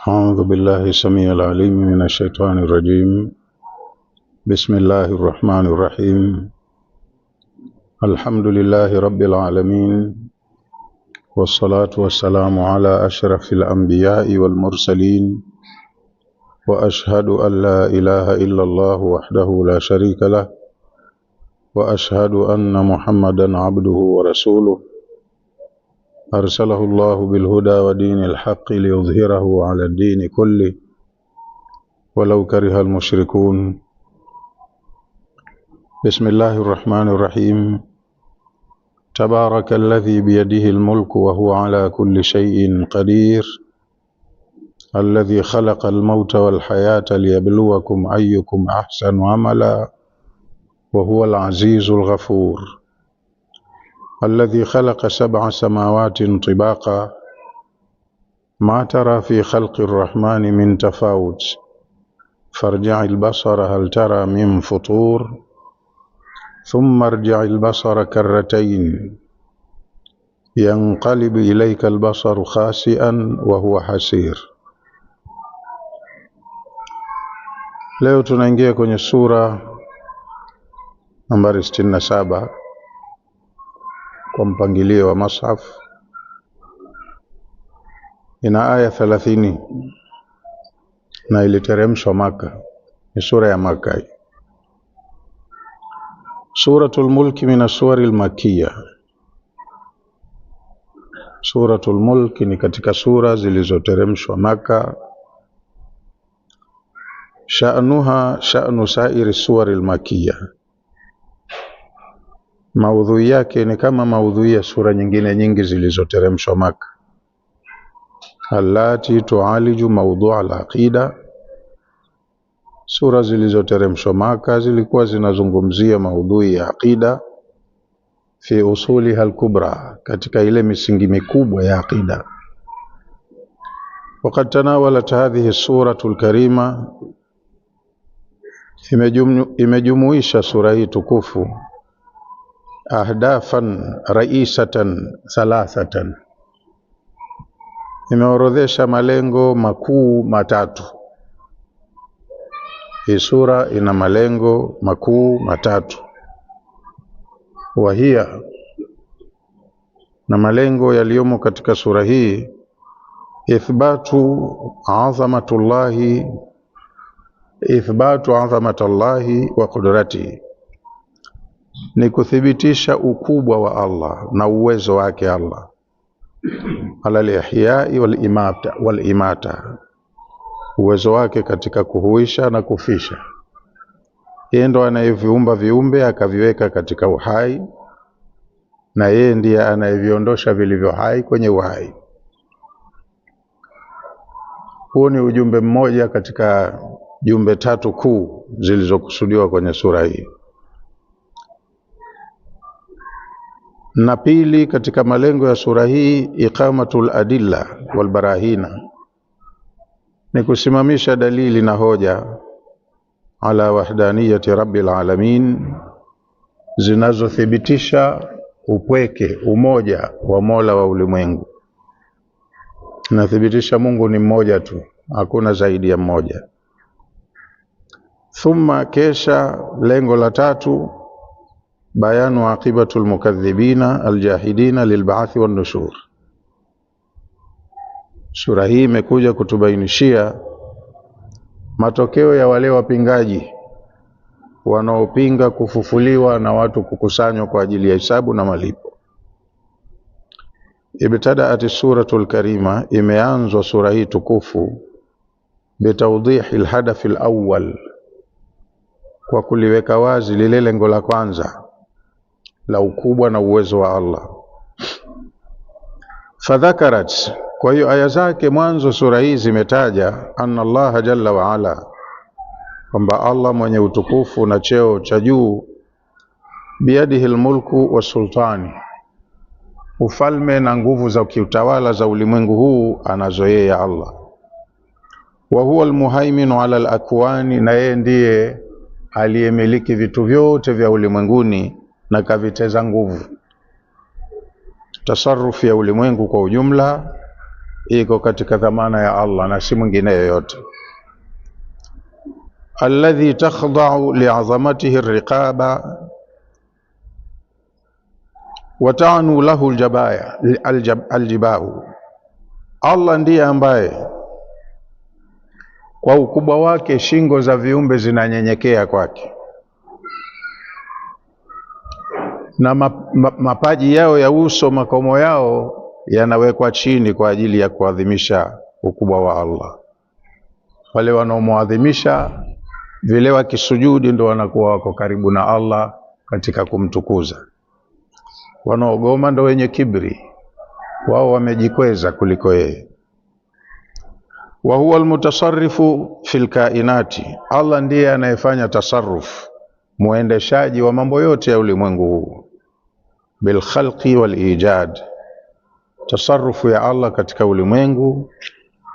أعوذ بالله السميع العليم من الشيطان الرجيم. بسم الله الرحمن الرحيم. الحمد لله رب العالمين، والصلاة والسلام على أشرف الأنبياء والمرسلين، وأشهد أن لا إله إلا الله وحده لا شريك له، وأشهد أن محمدا عبده ورسوله أرسله الله بالهدى ودين الحق ليظهره على الدين كله ولو كره المشركون. بسم الله الرحمن الرحيم. تبارك الذي بيده الملك وهو على كل شيء قدير، الذي خلق الموت والحياة ليبلوكم أيكم أحسن عملا، وهو العزيز الغفور، الذي خلق 7 سماوات طباقا، ما ترى في خلق الرحمن من تفاوت، فارجع البصر هل ترى من فطور، ثم ارجع البصر كرتين ينقلب إليك البصر خاسئا وهو حسير. Leo tunaingia kwenye sura nambari 67 kwa mpangilio wa mashaf. Ina aya 30 na iliteremshwa Maka. Ni sura ya Maka hii. Suratul Mulk min as-suwari al-makkiyah. Suratul Mulk ni katika sura zilizoteremshwa Maka. Sha'nuha sha'nu sa'iri suwari al-makkiyah. Maudhui yake ni kama maudhui ya sura nyingine nyingi zilizoteremshwa Maka. Allati tualiju mawdu' al-aqida. Sura zilizoteremshwa Maka zilikuwa zinazungumzia maudhui ya aqida, fi usuliha al-kubra, katika ile misingi mikubwa ya aqida. Waqad tanawalat hadhihi as-suratu al-karima, imejumuisha sura hii tukufu ahdafan raisatan thalathatan, imeorodhesha malengo makuu matatu. Hii sura ina malengo makuu matatu. Wahia, na malengo yaliyomo katika sura hii, ithbatu azamatallahi wa qudratihi, ni kuthibitisha ukubwa wa Allah na uwezo wake Allah, ala al-ihyai wal imata, uwezo wake katika kuhuisha na kufisha. Yeye ndo anayeviumba viumbe akaviweka katika uhai, na yeye ndiye anayeviondosha vilivyo hai kwenye uhai. Huo ni ujumbe mmoja katika jumbe tatu kuu zilizokusudiwa kwenye sura hii. Na pili katika malengo ya sura hii, iqamatul adilla wal barahina, ni kusimamisha dalili na hoja ala wahdaniyati rabbil alamin, zinazothibitisha upweke, umoja wa Mola wa ulimwengu. Nathibitisha Mungu ni mmoja tu, hakuna zaidi ya mmoja. Thumma, kesha lengo la tatu, bayanu aqibatul mukadhibina aljahidina lilba'thi wan nushur. Sura hii imekuja kutubainishia matokeo ya wale wapingaji wanaopinga kufufuliwa na watu kukusanywa kwa ajili ya hisabu na malipo. Ibtadaat suratul karima, imeanzwa sura hii tukufu bitawdihi alhadaf alawwal, kwa kuliweka wazi lile lengo la kwanza la ukubwa na uwezo wa Allah. Fadhakarat, kwa hiyo aya zake mwanzo sura hii zimetaja anna Allah jalla wa ala, kwamba Allah mwenye utukufu na cheo cha juu, biyadihi almulku wasultani, ufalme na nguvu za kiutawala za ulimwengu huu anazo yeye Allah. Wa huwa almuhaiminu ala alakwani, na yeye ndiye aliyemiliki vitu vyote vya ulimwenguni na kaviteza nguvu. Tasarrufu ya ulimwengu kwa ujumla iko katika dhamana ya Allah na si mwingine yoyote. Alladhi takhda'u li'azamatihi ar-riqaba wa ta'nu lahu al-jibau. Allah ndiye ambaye kwa ukubwa wake shingo za viumbe zinanyenyekea kwake, na mapaji yao ya uso, makomo yao yanawekwa chini kwa ajili ya kuadhimisha ukubwa wa Allah. Wale wanaomuadhimisha vile wakisujudi ndo wanakuwa wako karibu na Allah katika kumtukuza. Wanaogoma ndo wenye kibri, wao wamejikweza kuliko yeye. Wa huwa almutasarrifu fil kainati, Allah ndiye anayefanya tasarruf, muendeshaji wa mambo yote ya ulimwengu huu. Bil khalqi wal ijad, tasarrufu ya Allah katika ulimwengu,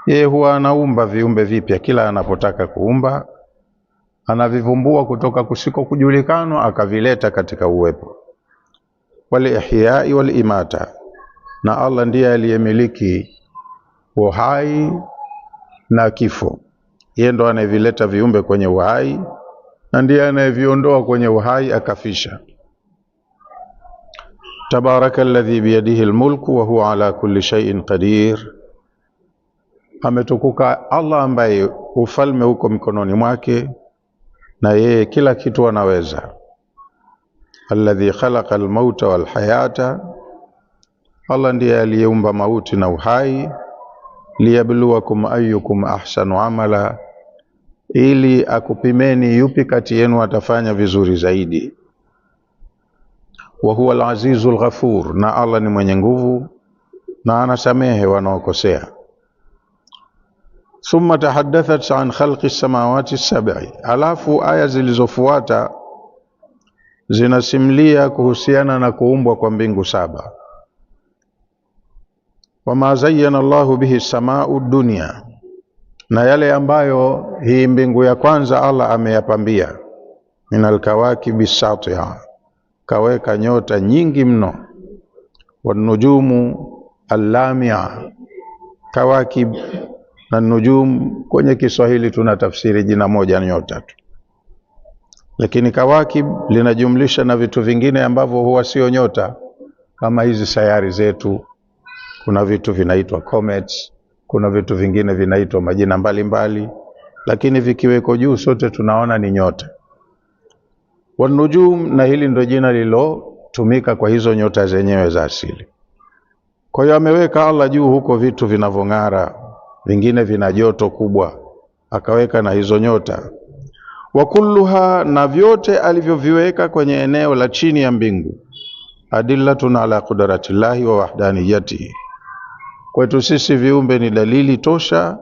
yeye huwa anaumba viumbe vipya kila anapotaka kuumba, anavivumbua kutoka kusiko kujulikana akavileta katika uwepo. Wal ihyai wal imata, na Allah ndiye aliyemiliki uhai na kifo. Yeye ndo anayevileta viumbe kwenye uhai na ndiye anayeviondoa kwenye uhai akafisha. Tabaraka alladhi biyadihi almulku wa huwa ala kulli shay'in qadir, ametukuka Allah ambaye ufalme uko mikononi mwake na yeye kila kitu anaweza. Alladhi khalaqa almauta walhayata, Allah ndiye aliyeumba mauti na uhai. Liyabluwakum ayyukum ahsanu amala, ili akupimeni yupi kati yenu atafanya vizuri zaidi. Wa huwa al-azizul ghafur, na Allah ni mwenye nguvu na anasamehe wanaokosea. Thumma tahaddathat an khalqi samawati as-sab'i, alafu aya zilizofuata zinasimlia kuhusiana na kuumbwa kwa mbingu saba. Wama zayyana Allahu bihi as-sama'u ad-dunya, na yale ambayo hii mbingu ya kwanza Allah ameyapambia. Minal kawakibi satiha, kaweka nyota nyingi mno. Wan nujumu allamia, kawakib na nujum kwenye Kiswahili tunatafsiri jina moja, nyota tu, lakini kawakib linajumlisha na vitu vingine ambavyo huwa sio nyota, kama hizi sayari zetu. Kuna vitu vinaitwa comets, kuna vitu vingine vinaitwa majina mbalimbali, lakini vikiweko juu sote tunaona ni nyota. Wan nujum, na hili ndio jina lilotumika kwa hizo nyota zenyewe za asili. Kwa hiyo ameweka Allah juu huko vitu vinavong'ara, vingine vina joto kubwa, akaweka na hizo nyota. Wa kulluha, na vyote alivyoviweka kwenye eneo la chini ya mbingu. Adillatun ala qudratillahi wa wahdaniyatihi, kwetu sisi viumbe ni dalili tosha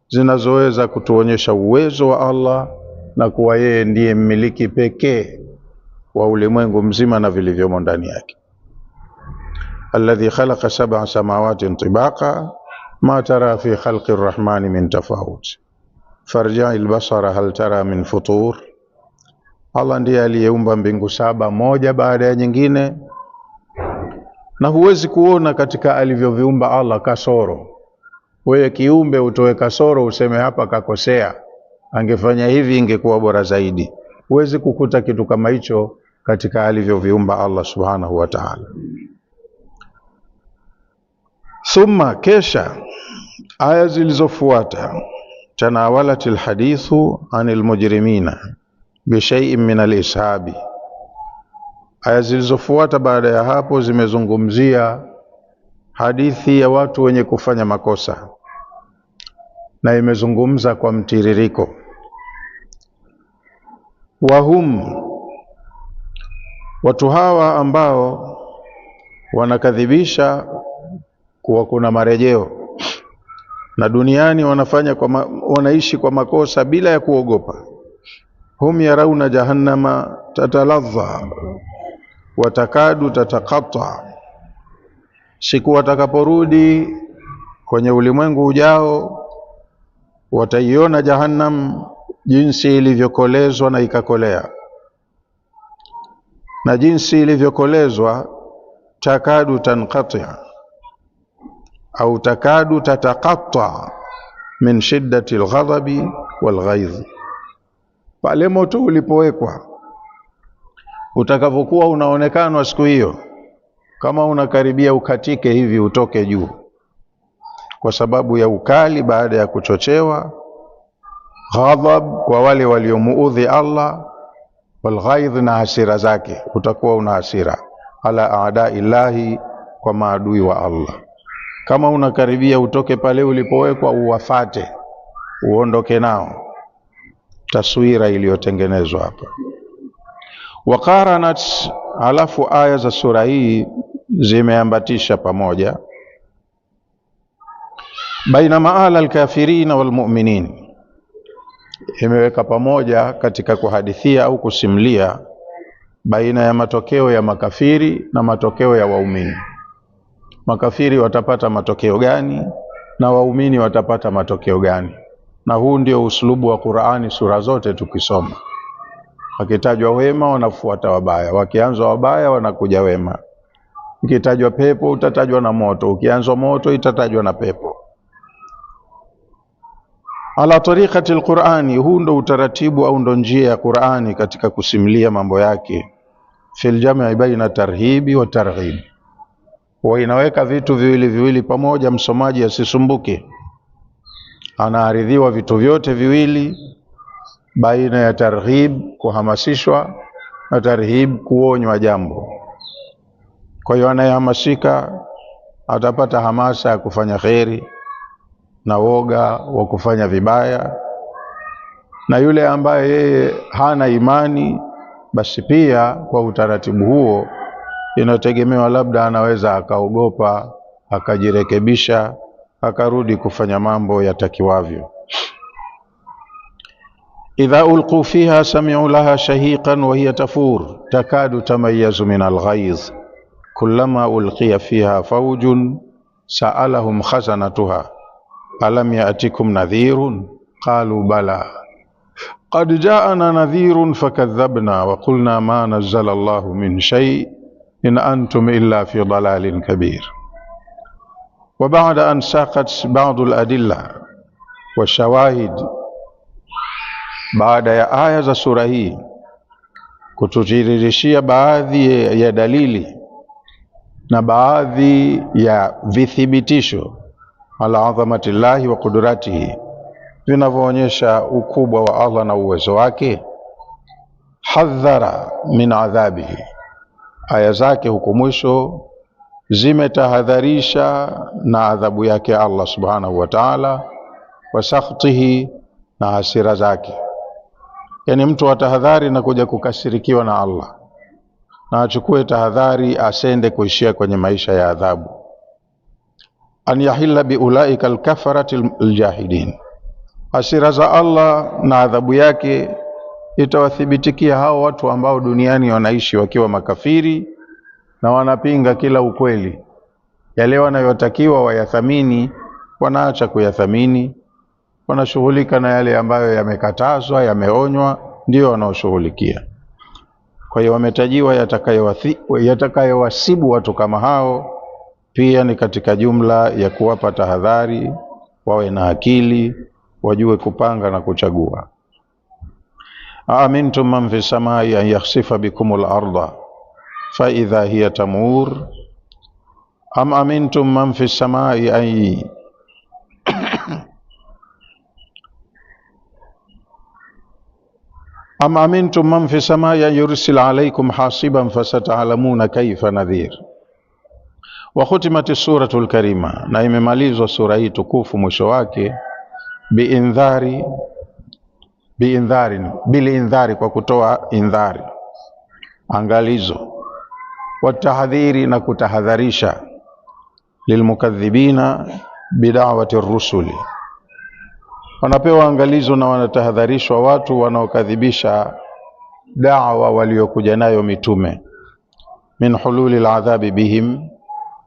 zinazoweza kutuonyesha uwezo wa Allah na kuwa yeye ndiye mmiliki pekee wa ulimwengu mzima na vilivyomo ndani yake. Alladhi khalaqa sab'a samawati tibaqa ma tara fi khalqi arrahmani min tafawut farja'i albasara hal tara min futur. Allah ndiye aliyeumba mbingu saba moja baada ya nyingine, na huwezi kuona katika alivyoviumba Allah kasoro. Wewe kiumbe utoe kasoro useme hapa kakosea, angefanya hivi ingekuwa bora zaidi. Huwezi kukuta kitu kama hicho katika alivyoviumba Allah subhanahu wa ta'ala. Thumma, kesha aya zilizofuata, tanawalat alhadithu anil mujrimina bi shay'in min alishabi. Aya zilizofuata baada ya hapo zimezungumzia hadithi ya watu wenye kufanya makosa, na imezungumza kwa mtiririko. Wahum, watu hawa ambao wanakadhibisha kuwa kuna marejeo, na duniani wanaishi kwa makosa bila ya kuogopa. Hum yarauna jahannama tataladha watakadu tataqatta, siku watakaporudi kwenye ulimwengu ujao wataiona jahannam jinsi ilivyokolezwa na ikakolea, na jinsi ilivyokolezwa takadu tanqati, au takadu tataqatta min shiddati alghadabi walghaidh. Pale moto ulipowekwa utakavyokuwa unaonekana siku hiyo, kama unakaribia ukatike hivi utoke juu, kwa sababu ya ukali baada ya kuchochewa, ghadhab kwa wale waliomuudhi Allah, walghaidh na hasira zake, utakuwa una hasira ala aadaillahi, kwa maadui wa Allah. Kama unakaribia utoke pale ulipowekwa, uwafate uondoke nao. Taswira iliyotengenezwa hapa. Waqaranat, alafu aya za sura hii zimeambatisha pamoja baina maala alkafirina walmu'minin, imeweka pamoja katika kuhadithia au kusimulia baina ya matokeo ya makafiri na matokeo ya waumini. Makafiri watapata matokeo gani na waumini watapata matokeo gani? Na huu ndio uslubu wa Qur'ani sura zote tukisoma. Wakitajwa wema wanafuata wabaya, wakianzwa wabaya wanakuja wema. Ukitajwa pepo utatajwa na moto, ukianzwa moto itatajwa na pepo. Ala tariqati alqur'ani, huu ndo utaratibu au ndo njia ya Qur'ani katika kusimulia mambo yake. Fil jam'i baina tarhibi wa targhib, huwa inaweka vitu viwili viwili pamoja, msomaji asisumbuke. Anaaridhiwa vitu vyote viwili, baina ya targhib kuhamasishwa na tarhib kuonywa jambo. Kwa hiyo anayehamasika atapata hamasa ya kufanya kheri na woga wa kufanya vibaya, na yule ambaye yeye hana imani, basi pia kwa utaratibu huo inategemewa, labda anaweza akaogopa, akajirekebisha, akarudi kufanya mambo yatakiwavyo. Idha ulqu fiha sami'u laha shahiqan wa hiya tafur takadu tamayyazu min alghayz kullama ulqiya fiha fawjun sa'alahum khazanatuha alam ya'tikum nadhirun qalu bala qad ja'ana nadhirun fakadhabna wa qulna ma nazzala Allahu min shay in antum illa fi dalalin kabir. Wa ba'da an saqat ba'd al-adilla wa shawahid, baada ya aya za sura hii kutujiririshia baadhi ya dalili na baadhi ya vithibitisho ala adhamatillahi wa qudratihi, vinavyoonyesha ukubwa wa Allah na uwezo wake, hadhara min adhabihi, aya zake huko mwisho zimetahadharisha na adhabu yake Allah subhanahu wa ta'ala, wa sakhtihi, na hasira zake. Yani mtu atahadhari na kuja kukasirikiwa na Allah, na achukue tahadhari asende kuishia kwenye maisha ya adhabu. An yahilla bi ulaika alkafarati aljahidin, hasira za Allah na adhabu yake itawathibitikia hao watu ambao duniani wanaishi wakiwa makafiri na wanapinga kila ukweli. Yale wanayotakiwa wayathamini wanaacha kuyathamini, wanashughulika na yale ambayo yamekatazwa, yameonywa, ndio wanaoshughulikia. Kwa hiyo wametajiwa yatakayowasibu watu kama hao, pia ni katika jumla ya kuwapa tahadhari, wawe na akili, wajue kupanga na kuchagua. Amintum man fi samai an yakhsifa bikumul arda fa idha hiya tamur am amintum man fi samai an am amintum man fi samai an yursil alaykum hasiban fasata'lamuna kayfa nadhir. Wa khutimati suratul karima, na imemalizwa sura hii tukufu mwisho wake bilindhari, kwa kutoa indhari, angalizo, watahadhiri, na kutahadharisha, lilmukadhibina bida'wati rusuli, wanapewa angalizo na wanatahadharishwa watu wanaokadhibisha da'wa waliokuja nayo mitume. Min hululi aladhabi bihim,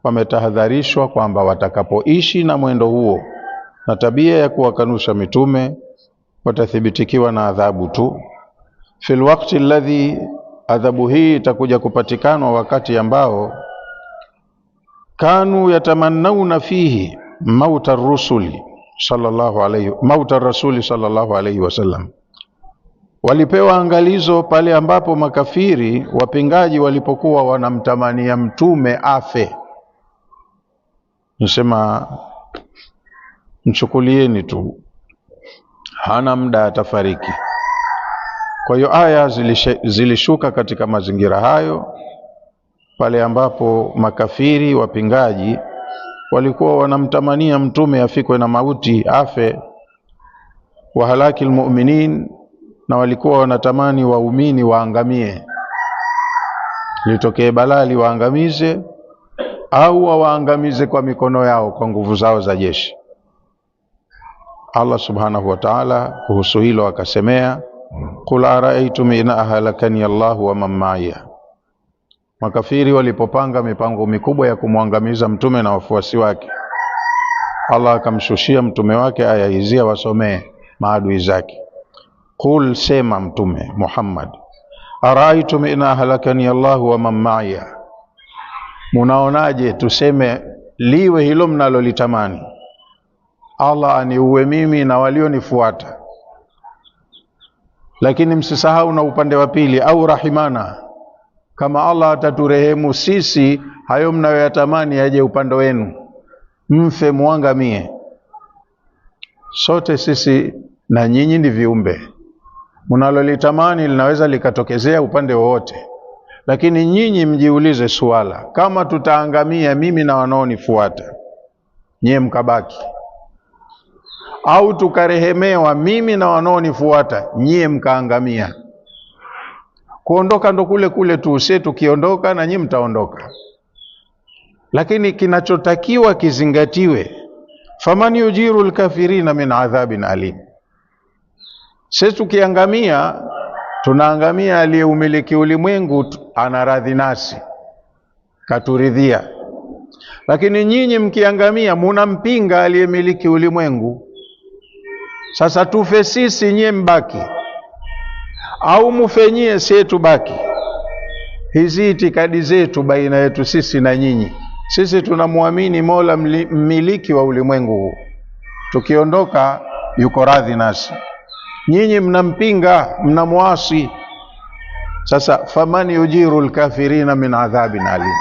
wametahadharishwa kwamba watakapoishi na mwendo huo na tabia ya kuwakanusha mitume watathibitikiwa na adhabu tu. Fil waqti alladhi, adhabu hii itakuja kupatikanwa wakati ambao kanu yatamannawna fihi mauta rasuli sallallahu alayhi wasallam, walipewa angalizo pale ambapo makafiri wapingaji walipokuwa wanamtamania mtume afe. Nisema mchukulieni tu, hana muda atafariki. Kwa hiyo aya zilishuka katika mazingira hayo pale ambapo makafiri wapingaji walikuwa wanamtamania mtume afikwe na mauti afe, wa halaki almu'minin, na walikuwa wanatamani waumini waangamie, litokee balali waangamize au waangamize kwa mikono yao, kwa nguvu zao za jeshi. Allah subhanahu wa ta'ala kuhusu hilo akasemea, qul ara'aytum in ahlakani Allahu wa man ma'iya. Makafiri walipopanga mipango mikubwa ya kumwangamiza mtume na wafuasi wake, Allah akamshushia mtume wake aya hizi wasomee maadui zake. Qul, sema mtume Muhammad, ara'aytum in ahlakani Allahu wa man ma'iya, munaonaje tuseme liwe hilo mnalolitamani, Allah aniue mimi na walionifuata, lakini msisahau na upande wa pili, au rahimana, kama Allah ataturehemu sisi, hayo mnayoyatamani yaje upande wenu, mfe muangamie. Sote sisi na nyinyi ni viumbe, mnalolitamani linaweza likatokezea upande wowote, lakini nyinyi mjiulize suala, kama tutaangamia mimi na wanaonifuata, nyie mkabaki, au tukarehemewa mimi na wanaonifuata, nyie mkaangamia. Kuondoka ndo kule kule tu, sisi tukiondoka na nyinyi mtaondoka. Lakini kinachotakiwa kizingatiwe, faman yujiru alkafirina min adhabin alim. Sisi tukiangamia tunaangamia, aliyeumiliki ulimwengu anaradhi nasi, katuridhia. Lakini nyinyi mkiangamia munampinga aliyemiliki ulimwengu. Sasa tufe sisi, nyie mbaki, au mufenyie sisi tubaki? Hizi itikadi zetu baina yetu sisi na nyinyi. Sisi tunamwamini Mola mmiliki wa ulimwengu huu, tukiondoka yuko radhi nasi. Nyinyi mnampinga, mnamwasi. Sasa faman yujiru alkafirina min adhabin alim.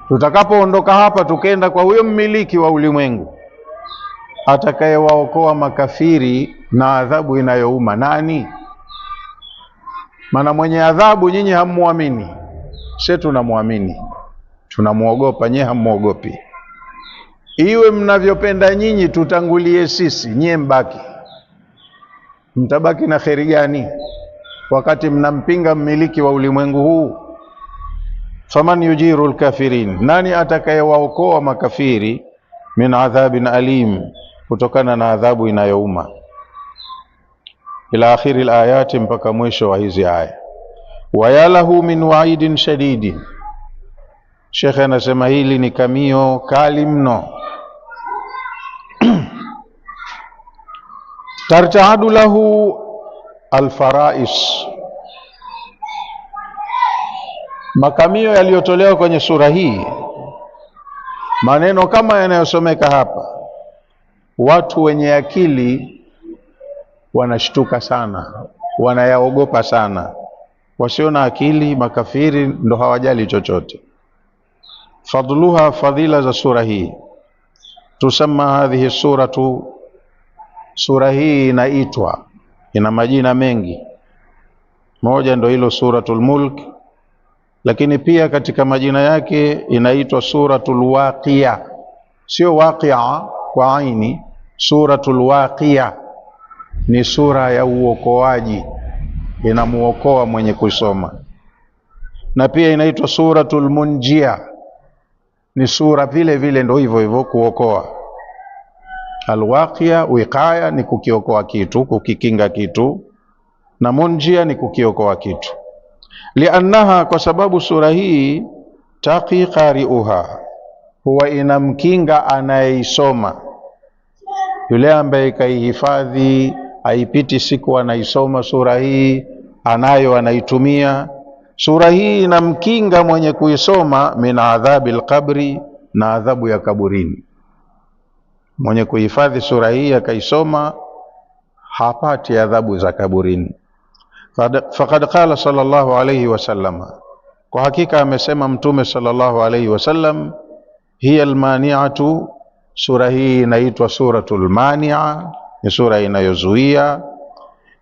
Tutakapoondoka hapa tukenda kwa huyo mmiliki wa ulimwengu, atakayewaokoa makafiri na adhabu inayouma nani? Maana mwenye adhabu nyinyi hammuamini, sisi tunamwamini, tunamuogopa, nyinyi hammuogopi. Iwe mnavyopenda nyinyi, tutangulie sisi, nyinyi mbaki. Mtabaki na kheri gani wakati mnampinga mmiliki wa ulimwengu huu? Faman yujiru alkafirin, nani atakayewaokoa makafiri min adhabin alim, kutokana na adhabu inayouma. Ila akhiri alayati, mpaka mwisho wa hizi aya. Wayalahu min wa'idin shadidin, Sheikh anasema hili ni kamio kali mno. Tartaadu lahu alfarais, makamio yaliyotolewa kwenye sura hii, maneno kama yanayosomeka hapa, watu wenye akili wanashtuka sana, wanayaogopa sana. Wasio na akili, makafiri, ndo hawajali chochote. Fadluha, fadhila za sura hii. Tusamma hadhihi suratu, sura hii inaitwa, ina majina mengi. Moja ndo hilo Suratul Mulk, lakini pia katika majina yake inaitwa Suratul Waqiya. Sio waqia kwa aini, Suratul Waqiya ni sura ya uokoaji, inamuokoa mwenye kusoma. Na pia inaitwa Suratul Munjia, ni sura vile vile ndo hivyo hivyo kuokoa. Alwaqiya, wiqaya ni kukiokoa kitu, kukikinga kitu, na munjia ni kukiokoa kitu. Liannaha, kwa sababu sura hii, taqi qari'uha, huwa inamkinga anayeisoma. Yule ambaye kaihifadhi, haipiti siku anaisoma sura hii, anaitumia. Sura hii inamkinga mwenye kuisoma min adhabil qabri, na adhabu ya kaburini. Mwenye kuhifadhi sura hii akaisoma hapati adhabu za kaburini. Faqad qala sallallahu alayhi wasallam, kwa hakika amesema Mtume sallallahu alayhi wasallam, hiya almani'atu, sura hii inaitwa suratul mania, ni sura inayozuia.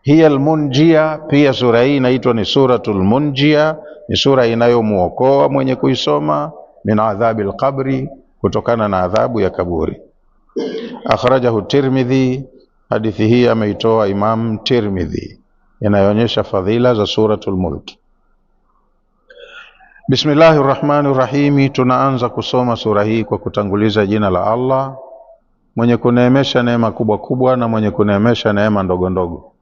Hiya almunjia, pia sura hii inaitwa ni suratul munjia, ni sura inayomuokoa mwenye kuisoma min adhabil qabri, kutokana na adhabu ya kaburi. Akhrajahu Tirmidhi, hadithi hii ameitoa Imam Tirmidhi, inayoonyesha fadhila za suratul Mulk. Bismillahir Rahmanir Rahim. Tunaanza kusoma sura hii kwa kutanguliza jina la Allah, mwenye kuneemesha neema kubwa kubwa na mwenye kuneemesha neema ndogo ndogo.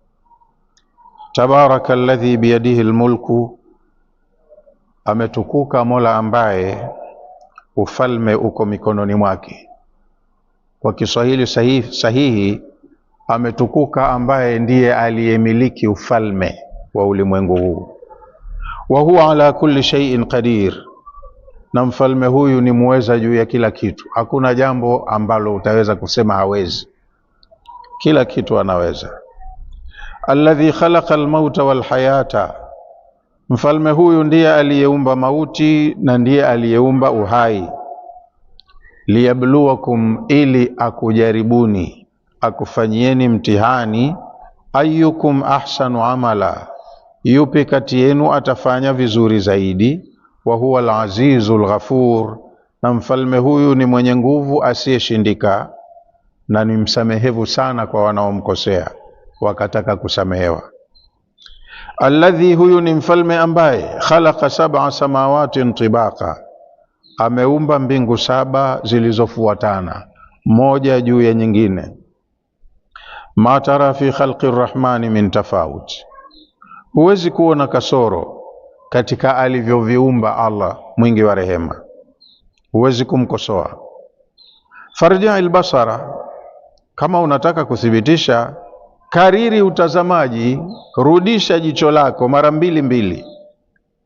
Tabarakalladhi biyadihi almulku, ametukuka Mola ambaye ufalme uko mikononi mwake. Kwa Kiswahili sahihi, ametukuka ambaye ndiye aliyemiliki ufalme wa ulimwengu huu. Wa huwa ala kulli shay'in qadir, na mfalme huyu ni muweza juu ya kila kitu. Hakuna jambo ambalo utaweza kusema hawezi, kila kitu anaweza. Alladhi khalaqa almauta walhayata, mfalme huyu ndiye aliyeumba mauti na ndiye aliyeumba uhai. Liyabluwakum, ili akujaribuni, akufanyieni mtihani. Ayyukum ahsanu amala, yupi kati yenu atafanya vizuri zaidi. Wa huwa al-azizul ghafur, na mfalme huyu ni mwenye nguvu asiyeshindika na ni msamehevu sana kwa wanaomkosea wakataka kusamehewa. Alladhi, huyu ni mfalme ambaye khalaqa sab'a samawati tibaqa, ameumba mbingu 7 zilizofuatana moja juu ya nyingine. Ma tara fi khalqi rrahmani min tafawut, huwezi kuona kasoro katika alivyoviumba Allah mwingi wa rehema, huwezi kumkosoa. Farji'il basara, kama unataka kuthibitisha, kariri utazamaji, rudisha jicho lako mara 2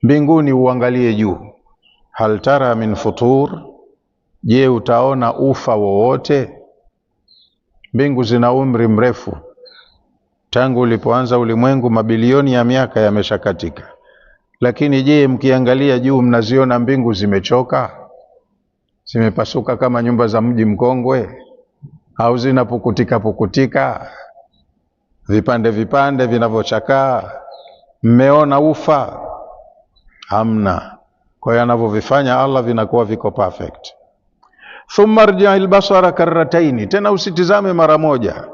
mbinguni, uangalie juu. Hal tara min futur, je utaona ufa wowote? Mbingu zina umri mrefu, tangu ulipoanza ulimwengu mabilioni ya miaka yameshakatika. Lakini je, mkiangalia juu mnaziona mbingu zimechoka, zimepasuka kama nyumba za mji mkongwe, au zinapukutika pukutika vipande vipande vinavyochakaa? Mmeona ufa? Hamna. Kwa hiyo anavyovifanya Allah vinakuwa viko perfect. Thumma rji'il basara karrataini, tena usitizame mara moja,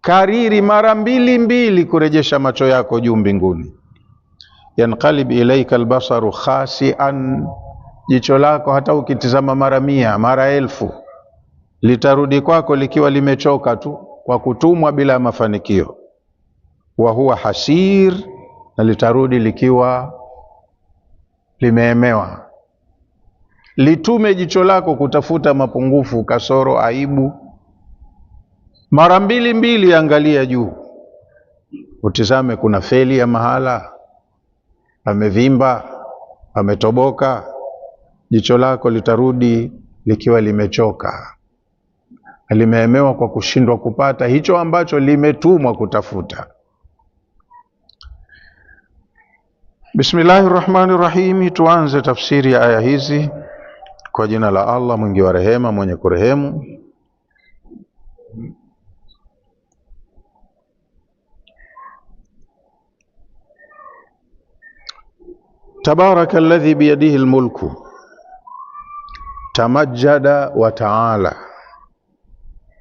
kariri mara 2 kurejesha macho yako juu mbinguni. Yanqalib ilayka albasaru khasi'an, jicho lako hata ukitizama mara 100 mara 1000 litarudi kwako likiwa limechoka tu, kwa kutumwa bila mafanikio. Wa huwa hasir, na litarudi likiwa limeemewa. Litume jicho lako kutafuta mapungufu, kasoro, aibu. Mara 2 angalia juu, utizame kuna feli ya mahala, amevimba, ametoboka. Jicho lako litarudi likiwa limechoka, limeemewa kwa kushindwa kupata hicho ambacho limetumwa kutafuta. Bismillahir Rahmanir Rahim. Tuanze tafsiri ya aya hizi kwa jina la Allah mwingi wa rehema mwenye kurehemu. Tabarakalladhi biyadihi almulku, tamajjada wa ta'ala.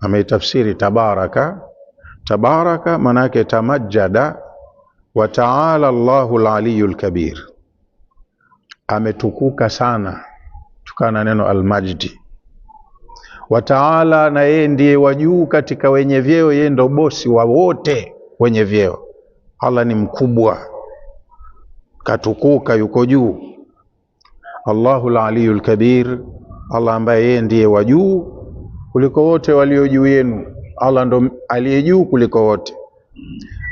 Ameitafsiri tabaraka. Tabaraka maana yake tamajjada, wa ta'ala Allahu al-aliyyul kabir, ametukuka sana, tukana neno almajdi. Wa ta'ala, na yeye ndiye wa juu katika wenye vyeo, yeye ndo bosi wa wote wenye vyeo. Allah ni mkubwa, katukuka, yuko juu. Allahu al-aliyyul kabir, Allah ambaye yeye ndiye wa juu kuliko wote walio juu yenu. Allah ndo aliye juu kuliko wote.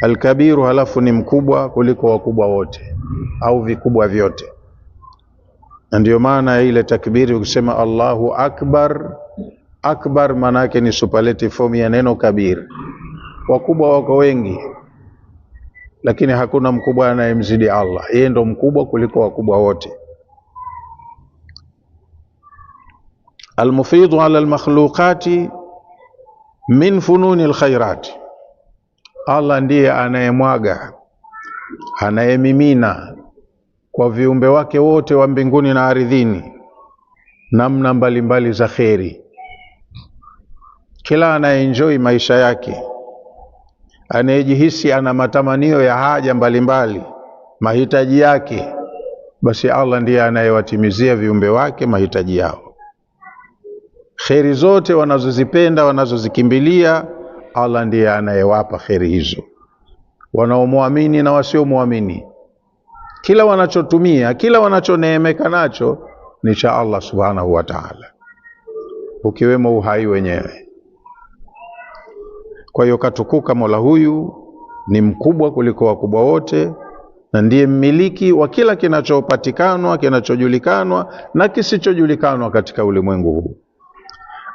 Al-kabiru, halafu ni mkubwa kuliko wakubwa wote au vikubwa vyote. Ndio maana ile takbiri ukisema Allahu akbar, akbar maana yake ni superlative form ya neno kabir. Wakubwa wako wengi, lakini hakuna mkubwa anayemzidi Allah. Yeye ndo mkubwa kuliko wakubwa wote. Almufidhu ala almakhluqati min fununi alkhairat, Allah ndiye anayemwaga, anayemimina kwa viumbe wake wote wa mbinguni na ardhini namna mbalimbali za kheri. Kila anayeenjoy maisha yake, anayejihisi ana matamanio ya haja mbalimbali, mahitaji yake, basi Allah ndiye anayewatimizia viumbe wake mahitaji yao. Kheri zote wanazozipenda, wanazozikimbilia, Allah ndiye anayewapa kheri hizo. Wanaomuamini na wasiomuamini, kila wanachotumia, kila wanachoneemeka nacho ni cha Allah subhanahu wa ta'ala, ukiwemo uhai wenyewe. Kwa hiyo katukuka Mola huyu ni mkubwa kuliko wakubwa wote, na ndiye mmiliki wa kila kinachopatikanwa, kinachojulikanwa na kisichojulikanwa katika ulimwengu huu.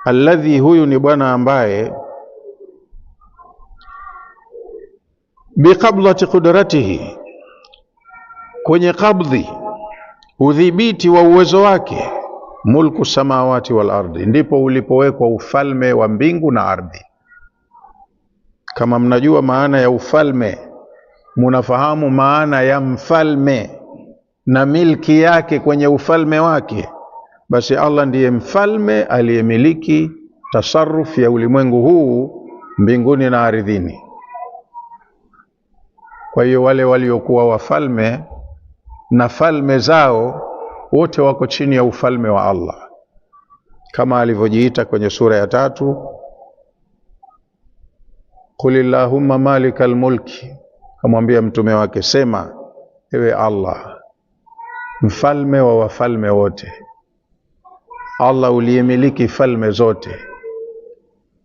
Alladhi, huyu ni Bwana ambaye biqabdati qudratihi, kwenye qabdhi, udhibiti wa uwezo wake, mulku samawati wal ardi, ndipo ulipowekwa ufalme wa mbingu na ardhi. Kama mnajua maana ya ufalme, munafahamu maana ya mfalme na milki yake kwenye ufalme wake, basi Allah ndiye mfalme aliyemiliki tasarruf ya ulimwengu huu mbinguni na ardhini. Kwa hiyo wale waliokuwa wafalme na falme zao wote wako chini ya ufalme wa Allah, kama alivyojiita kwenye sura ya 3, Qulillahumma malikal mulki, kamwambia mtume wake, sema ewe Allah mfalme wa wafalme wote, Allah uliyemiliki falme zote,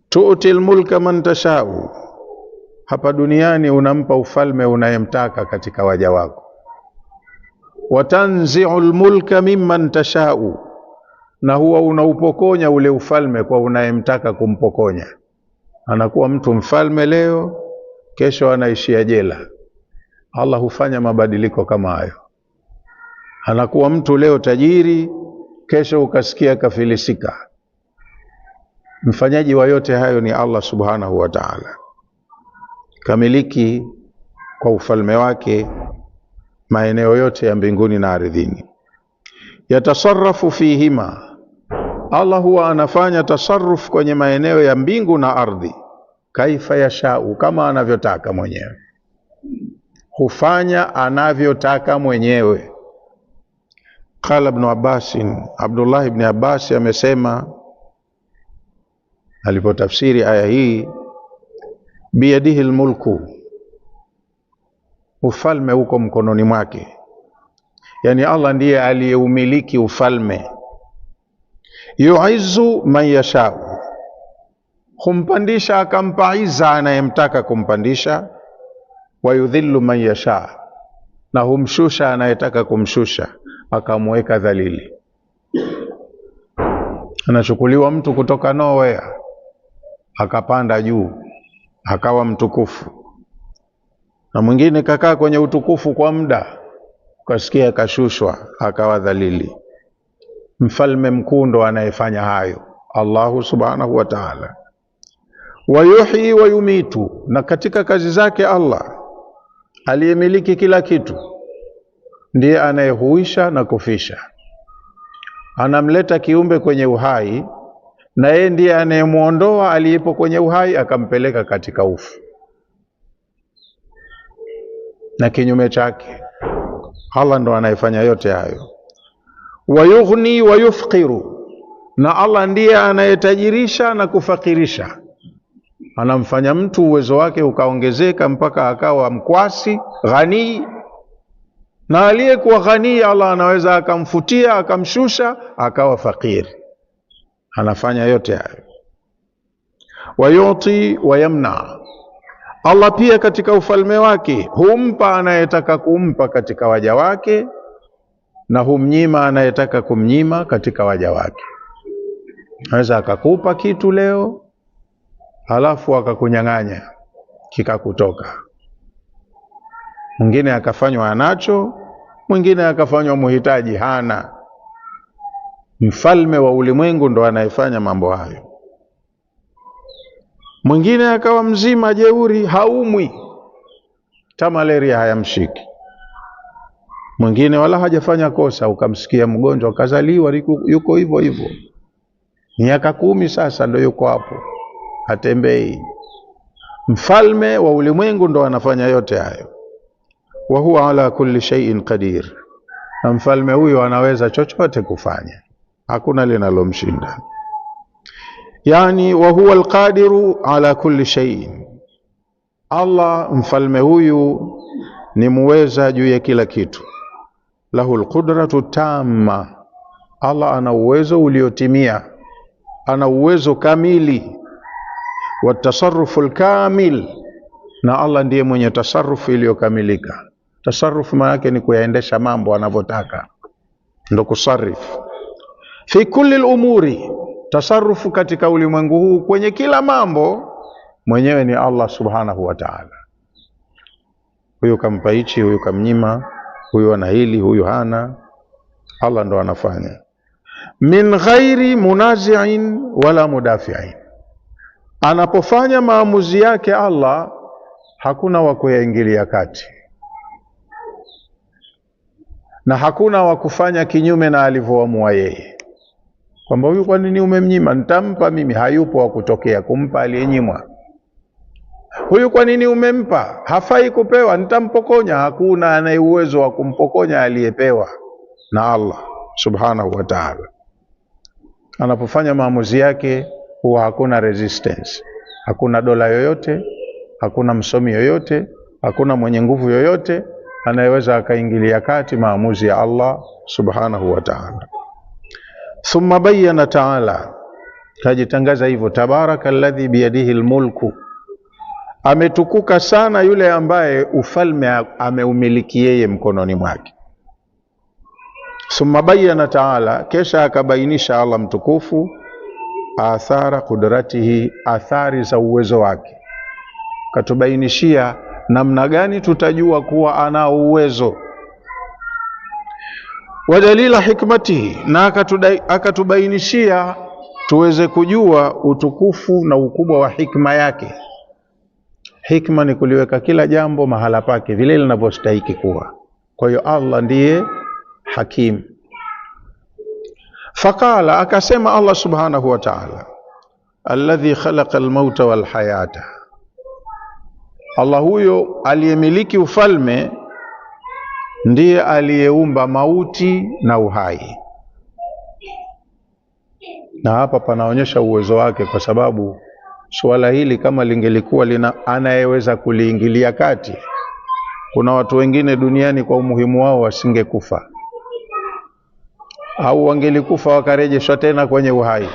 tu'til mulka man tashau, hapa duniani unampa ufalme unayemtaka katika waja wako, watanzi'ul mulka mimman tashau, na huwa unaupokonya ule ufalme kwa unayemtaka kumpokonya. Anakuwa mtu mfalme leo, kesho anaishia jela. Allah hufanya mabadiliko kama hayo. Anakuwa mtu leo tajiri, kesho ukasikia kafilisika. Mfanyaji wa yote hayo ni Allah subhanahu wa ta'ala, kamiliki kwa ufalme wake maeneo yote ya mbinguni na ardhini. Yatasarrafu fihima, Allah huwa anafanya tasarruf kwenye maeneo ya mbingu na ardhi, kaifa yashau, kama anavyotaka mwenyewe, hufanya anavyotaka mwenyewe. Qala ibn Abbas, Abdullah ibn Abbas amesema alipotafsiri aya hii, biyadihi almulku, ufalme uko mkononi mwake, yani Allah ndiye aliyeumiliki ufalme. Yu'izzu man yashau, humpandisha akampa izza anayemtaka kumpandisha. Wa yudhillu man yasha, na humshusha anayetaka kumshusha akamweka dhalili. Anachukuliwa mtu kutoka nowhere akapanda juu akawa mtukufu, na mwingine kakaa kwenye utukufu kwa muda ukasikia akashushwa akawa dhalili. Mfalme mkuu ndo anayefanya hayo, Allahu subhanahu wa ta'ala. Wa yuhyi wa yumitu, na katika kazi zake Allah aliyemiliki kila kitu ndiye anayehuisha na kufisha. Anamleta kiumbe kwenye uhai, na yeye ndiye anayemuondoa aliyepo kwenye uhai akampeleka katika ufu, na kinyume chake. Allah ndo anayefanya yote hayo. Wa yughni wa yufqiru, na Allah ndiye anayetajirisha na kufakirisha. Anamfanya mtu uwezo wake ukaongezeka mpaka akawa mkwasi ghani, na aliyekuwa ghani Allah anaweza akamfutia akamshusha akawa fakiri. Anafanya yote hayo. Wa yuti wa yamna, Allah pia katika ufalme wake humpa anayetaka kumpa katika waja wake, na humnyima anayetaka kumnyima katika waja wake. Anaweza akakupa kitu leo halafu akakunyang'anya kikakutoka. Mwingine akafanywa anacho, mwingine akafanywa muhitaji hana. Mfalme wa ulimwengu ndo anayefanya mambo hayo. Mwingine akawa mzima jeuri, haumwi, hata malaria hayamshiki. Mwingine wala hajafanya kosa, ukamsikia mgonjwa kazaliwa yuko hivyo hivyo, miaka 10 sasa ndo yuko hapo, hatembei. Mfalme wa ulimwengu ndo anafanya yote hayo. Wa huwa ala kulli shay'in qadir, na mfalme huyo anaweza chochote kufanya, hakuna linalomshinda. Yani wa huwa alqadiru ala kulli shay'in, Allah mfalme huyu ni muweza juu ya kila kitu. Lahu alqudratu tamma, Allah ana uwezo uliotimia, ana uwezo kamili. Wa tasarrufu alkamil, na Allah ndiye mwenye tasarrufu iliyokamilika. Tasarrufu maana yake ni kuyaendesha mambo anavyotaka, ndo kusarrifu. Fi kulli al-umuri, tasarrufu katika ulimwengu huu kwenye kila mambo mwenyewe ni Allah subhanahu wa ta'ala. Huyu kampa hichi, huyu kamnyima, huyu ana hili, huyu hana. Allah ndo anafanya. Min ghairi munazi'in wala mudafi'in, anapofanya maamuzi yake Allah hakuna wa kuyaingilia kati na hakuna wa kufanya kinyume na alivyoamua yeye, kwamba huyu kwa nini umemnyima, nitampa mimi. Hayupo wa kutokea kumpa aliyenyimwa. Huyu kwa nini umempa, hafai kupewa, nitampokonya. Hakuna anaye uwezo wa kumpokonya aliyepewa na Allah subhanahu wa ta'ala. Anapofanya maamuzi yake huwa hakuna resistance, hakuna dola yoyote, hakuna msomi yoyote, hakuna mwenye nguvu yoyote anayeweza akaingilia kati maamuzi ya Allah subhanahu wa ta'ala. Thumma bayyana ta'ala, kajitangaza hivyo, tabaraka alladhi biyadihi almulku, ametukuka sana yule ambaye ufalme ameumiliki yeye mkononi mwake. Thumma bayyana ta'ala, kesha akabainisha Allah mtukufu, athara qudratihi, athari za uwezo wake. Katubainishia namna gani tutajua kuwa ana uwezo. Wa dalila hikmatihi, na akatubainishia tuweze kujua utukufu na ukubwa wa hikma yake. Hikma ni kuliweka kila jambo mahala pake vile linavyostahili kuwa. Kwa hiyo Allah ndiye hakim. Faqala, akasema Allah subhanahu wa ta'ala, alladhi khalaqa almauta walhayata, Allah huyo aliyemiliki ufalme ndiye aliyeumba mauti na uhai. Na hapa panaonyesha uwezo wake, kwa sababu suala hili kama lingelikuwa lina anayeweza kuliingilia kati, kuna watu wengine duniani kwa umuhimu wao wasingekufa, au wangelikufa wakarejeshwa tena kwenye uhai.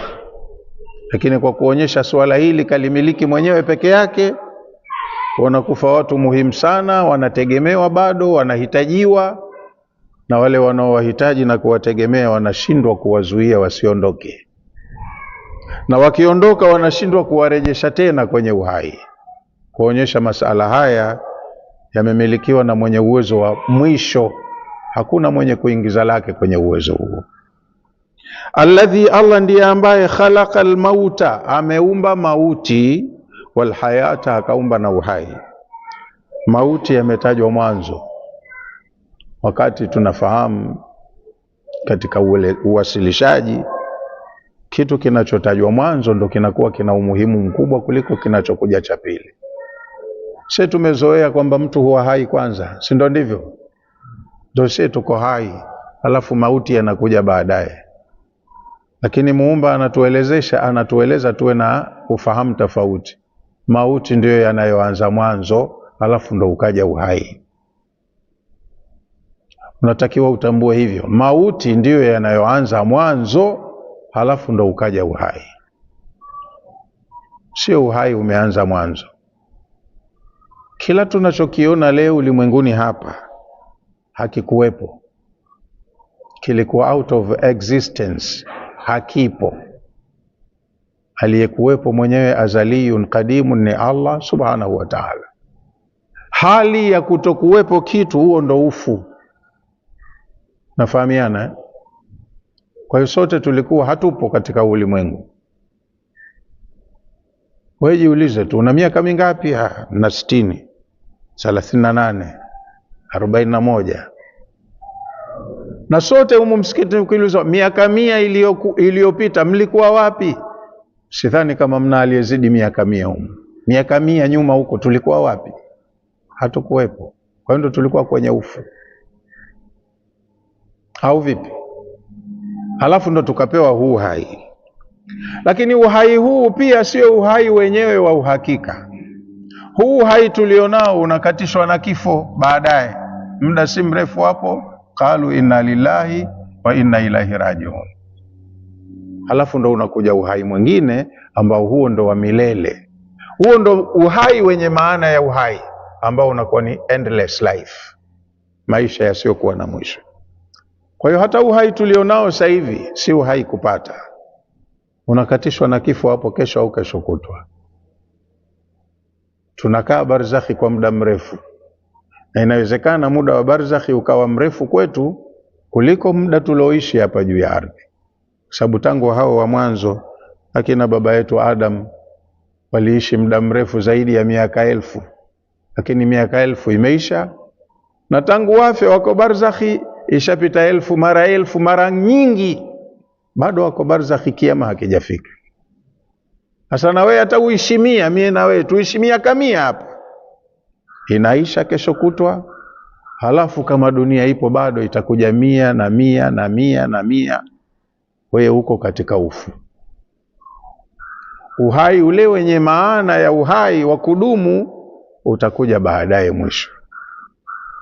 Lakini kwa kuonyesha suala hili kalimiliki mwenyewe peke yake, wanakufa watu muhimu sana, wanategemewa bado, wanahitajiwa, na wale wanaowahitaji na kuwategemea wanashindwa kuwazuia wasiondoke, na wakiondoka wanashindwa kuwarejesha tena kwenye uhai. Kuonyesha masala haya yamemilikiwa na mwenye uwezo wa mwisho, hakuna mwenye kuingiza lake kwenye uwezo huo. Alladhi, Allah ndiye ambaye khalaqa almauta, ameumba mauti, walhayata, akaumba na uhai. Mauti yametajwa mwanzo, wakati tunafahamu katika uwasilishaji kitu kinachotajwa mwanzo ndo kinakuwa kina umuhimu mkubwa kuliko kinachokuja cha pili. Sisi tumezoea kwamba mtu huwa hai kwanza, si ndo ndivyo? Ndio sisi tuko hai, alafu mauti yanakuja baadaye. Lakini Muumba anatueleza tuwe na ufahamu tofauti. Mauti ndiyo yanayoanza mwanzo, alafu ndo ukaja uhai. Unatakiwa utambue hivyo, mauti ndiyo yanayoanza mwanzo, halafu ndo ukaja uhai. Sio uhai umeanza mwanzo. Kila tunachokiona leo ulimwenguni hapa hakikuwepo. kilikuwa out of existence, hakipo. Aliyekuwepo mwenyewe azaliyun qadimun ni Allah subhanahu wa ta'ala. Hali ya kutokuwepo kitu, huo ndo ufu. Nafahamiana? Kwa hiyo sote tulikuwa hatupo katika ulimwengu. Wewe jiulize tu, una miaka mingapi? Na 60, 38, 41. Na sote humu msikiti ukiulizwa miaka 100 iliyopita mlikuwa wapi? Sidhani kama mna aliyezidi miaka 100 humu. Miaka 100 nyuma huko tulikuwa wapi? Hatukuwepo. Kwa hiyo tulikuwa kwenye ufu, au vipi? Halafu ndo tukapewa huu hai. Lakini uhai huu pia sio uhai wenyewe wa uhakika. Huu uhai tulionao unakatishwa na kifo baadaye, muda si mrefu hapo. Qalu inna lillahi wa inna ilaihi rajiun. Halafu ndo unakuja uhai mwingine ambao huo ndo wa milele. Huo ndo uhai wenye maana ya uhai, ambao unakuwa ni endless life, maisha yasiyokuwa na mwisho. Kwa hiyo hata uhai tulionao sasa hivi si uhai kupata, unakatishwa na kifo hapo kesho au kesho kutwa. Tunakaa barzakhi kwa muda mrefu, na inawezekana muda wa barzakhi ukawa mrefu kwetu kuliko muda tulioishi hapa juu ya ardhi, sababu tangu hao wa mwanzo akina baba yetu Adam waliishi muda mrefu zaidi ya miaka 1000, lakini miaka 1000 imeisha, na tangu wafe wako barzakhi ishapita 1000 mara 1000 mara nyingi, bado wako barzakhi, kiama hakijafika. Sasa na wewe hata uishimia, mie na wewe tuishimia kamia hapa, inaisha kesho kutwa. Halafu kama dunia ipo bado itakuja 100 na 100 na 100 na 100. Wewe uko katika ufu. Uhai ule wenye maana ya uhai wa kudumu utakuja baadaye mwisho.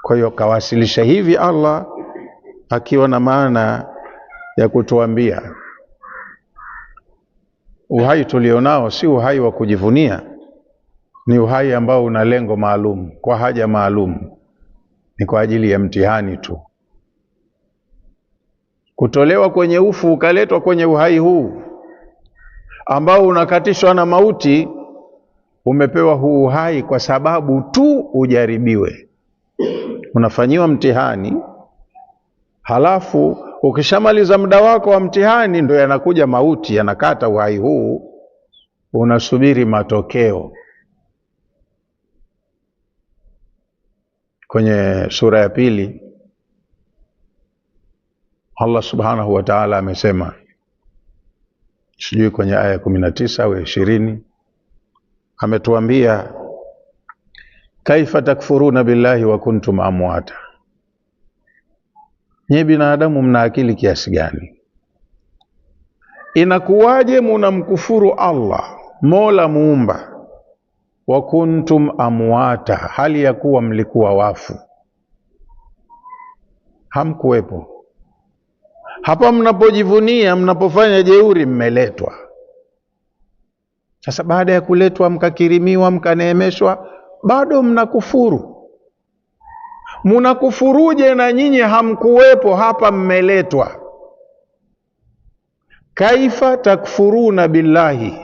Kwa hiyo kawasilisha hivi Allah akiwa na maana ya kutuambia uhai tulionao si uhai wa kujivunia, ni uhai ambao una lengo maalum, kwa haja maalum, ni kwa ajili ya mtihani tu. Kutolewa kwenye ufu ukaletwa kwenye uhai huu ambao unakatishwa na mauti, umepewa huu uhai kwa sababu tu ujaribiwe. Unafanyiwa mtihani, halafu ukishamaliza muda wako wa mtihani ndo yanakuja mauti, yanakata uhai huu, unasubiri matokeo. Kwenye sura ya 2 Allah subhanahu wa ta'ala amesema, sijui kwenye aya 19 au 20, ametuambia kaifa takfuruna billahi wa kuntum amwata. Nye binadamu mna akili kiasi gani? Inakuwaje munamkufuru Allah Mola muumba, wa kuntum amwata, hali ya kuwa mlikuwa wafu, hamkuwepo. Hapa mnapojivunia, mnapofanya jeuri, mmeletwa. Sasa baada ya kuletwa mkakirimiwa, mkaneemeshwa, bado mnakufuru. Munakufuruje na nyinyi hamkuwepo? Hapa mmeletwa. Kaifa takfuruna billahi,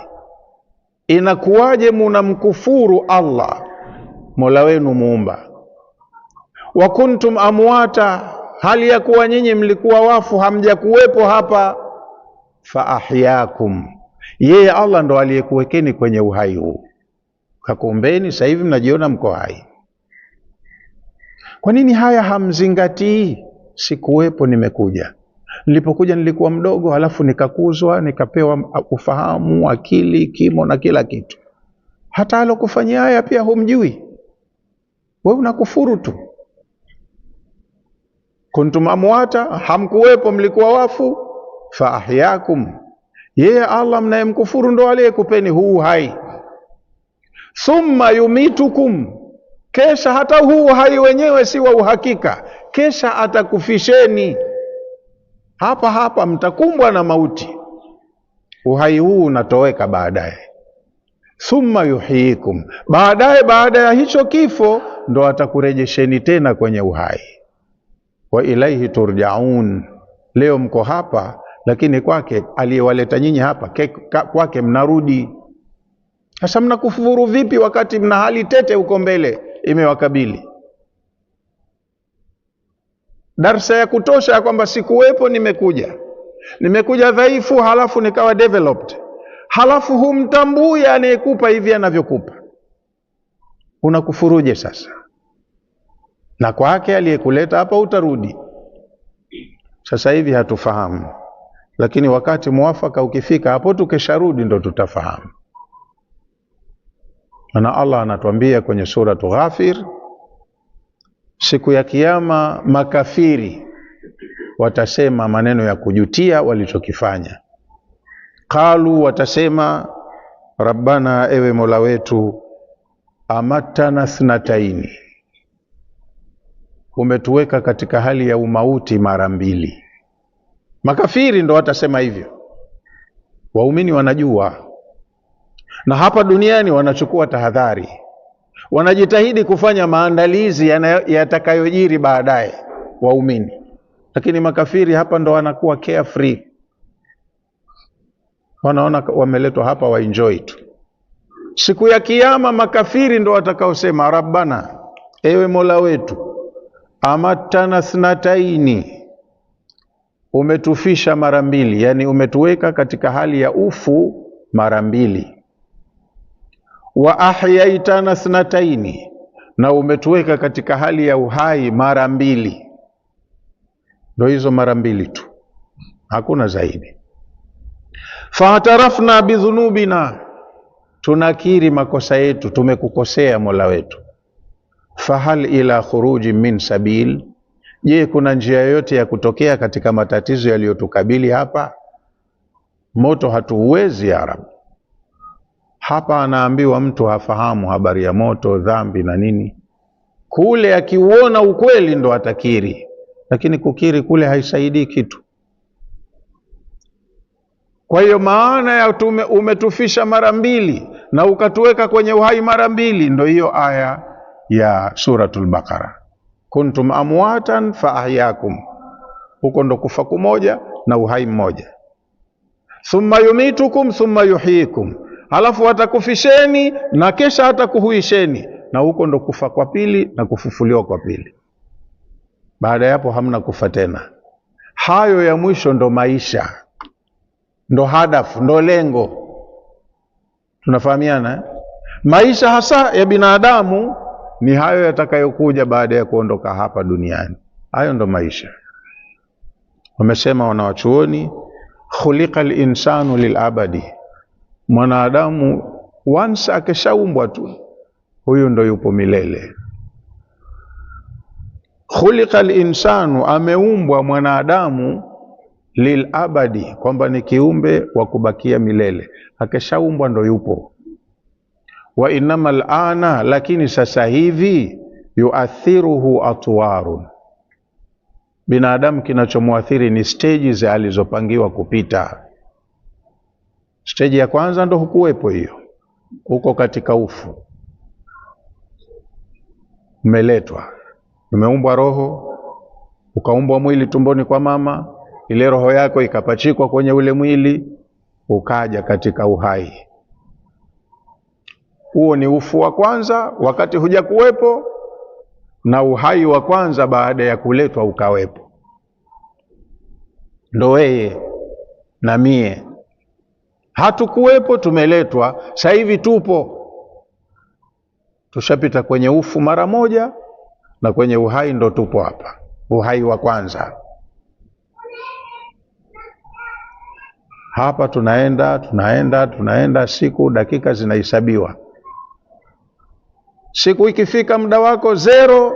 inakuwaje munamkufuru Allah Mola wenu muumba, wa kuntum amwata, hali ya kuwa nyinyi mlikuwa wafu, hamjakuwepo hapa. Fa ahyakum, yeye Allah ndo aliyekuwekeni kwenye uhai huu, kakuombeni, sasa hivi mnajiona mko hai. Kwa nini haya hamzingatii? Sikuwepo, nimekuja. Nilipokuja nilikuwa mdogo, halafu nikakuzwa, nikapewa ufahamu, akili, kimo na kila kitu. Hata alokufanyia haya pia humjui, wewe unakufuru tu. Kuntum amwata, hamkuwepo, mlikuwa wafu. Fa ahyakum, yeye Allah mnayemkufuru ndo aliyekupeni huu hai. Thumma yumitukum, kesha hata huu hai wenyewe si wa uhakika, kesha atakufisheni. Hapa hapa mtakumbwa na mauti, uhai huu unatoweka baadaye. Thumma yuhyikum, baadaye baada ya hicho kifo ndo atakurejesheni tena kwenye uhai. Wa ilaihi turjaun, Leo mko hapa, lakini kwake aliyewaleta nyinyi hapa, kwake mnarudi. Sasa mnakufuru vipi wakati mna hali tete huko mbele imewakabili? Darsa ya kutosha ya kwamba sikuwepo, nimekuja dhaifu, halafu nikawa developed, halafu humtambui anayekupa hivi anavyokupa. Unakufuruje sasa? Na kwake aliyekuleta hapa utarudi. Sasa hivi hatufahamu, lakini wakati muafaka ukifika, hapo tukesharudi ndo tutafahamu. Na Allah anatuambia kwenye suratu Ghafir, siku ya kiyama makafiri watasema maneno ya kujutia walichokifanya. Qalu, watasema, Rabbana, ewe Mola wetu, amatana thnataini, umetuweka katika hali ya umauti mara mbili. Makafiri ndo watasema hivyo. Waumini wanajua, na hapa duniani wanachukua tahadhari, wanajitahidi kufanya maandalizi yatakayojiri baadaye waumini, lakini makafiri hapa ndo wanakuwa carefree, wanaona wameletwa hapa waenjoy tu. Siku ya kiyama makafiri ndo watakaosema, Rabbana, ewe Mola wetu, amatana thnataini, umetufisha mara mbili, yani umetuweka katika hali ya ufu mara mbili. Wa ahyaitana thnataini, na umetuweka katika hali ya uhai mara mbili. Ndo hizo mara mbili tu, hakuna zaidi. Faatarafna bidhunubina, tunakiri makosa yetu, tumekukosea Mola wetu. Fahal ila khuruji min sabil, je, kuna njia yoyote ya kutokea katika matatizo yaliyotukabili hapa? Moto hatuuwezi ya Rabb. Hapa anaambiwa mtu hafahamu habari ya moto, dhambi na nini. Kule akiuona ukweli ndo atakiri, lakini kukiri kule haisaidii kitu. Kwa hiyo maana ya umetufisha mara mbili na ukatuweka kwenye uhai mara mbili, ndo hiyo aya ya suratul Baqara, kuntum amwatan fa ahyakum. Huko ndo kufa kumoja na uhai mmoja. Thumma yumitukum thumma yuhyikum, halafu atakufisheni na kesha atakuhuisheni, na huko ndo kufa kwa pili na kufufuliwa kwa pili. Baada ya hapo hamna kufa tena. Hayo ya mwisho ndo maisha, ndo hadafu, ndo lengo. Tunafahamiana? Maisha hasa ya binadamu ni hayo yatakayokuja baada ya kuondoka hapa duniani. Hayo ndo maisha. Wamesema wanawachuoni, khuliqa al-insanu lilabadi, mwanadamu once akishaumbwa tu, huyu ndo yupo milele. Khuliqa al-insanu, ameumbwa mwanadamu, lilabadi, kwamba ni kiumbe wa kubakia milele. Akishaumbwa ndo yupo. Wa innamal ana, lakini sasa hivi, yuathiruhu atwarun, binadamu kinachomwathiri ni stages alizopangiwa kupita. Stage ya kwanza ndo hukuwepo, hiyo uko katika ufu, umeletwa, umeumbwa roho, ukaumbwa mwili tumboni kwa mama, ile roho yako ikapachikwa kwenye ule mwili, ukaja katika uhai. Huo ni ufu wa kwanza wakati huja kuwepo, na uhai wa kwanza baada ya kuletwa ukawepo. Ndo wewe na mie, hatukuwepo, tumeletwa, sasa hivi tupo. Tushapita kwenye ufu mara moja, na kwenye uhai ndo tupo hapa, uhai wa kwanza. Hapa tunaenda, siku dakika zinahesabiwa. Siku ikifika muda wako 0,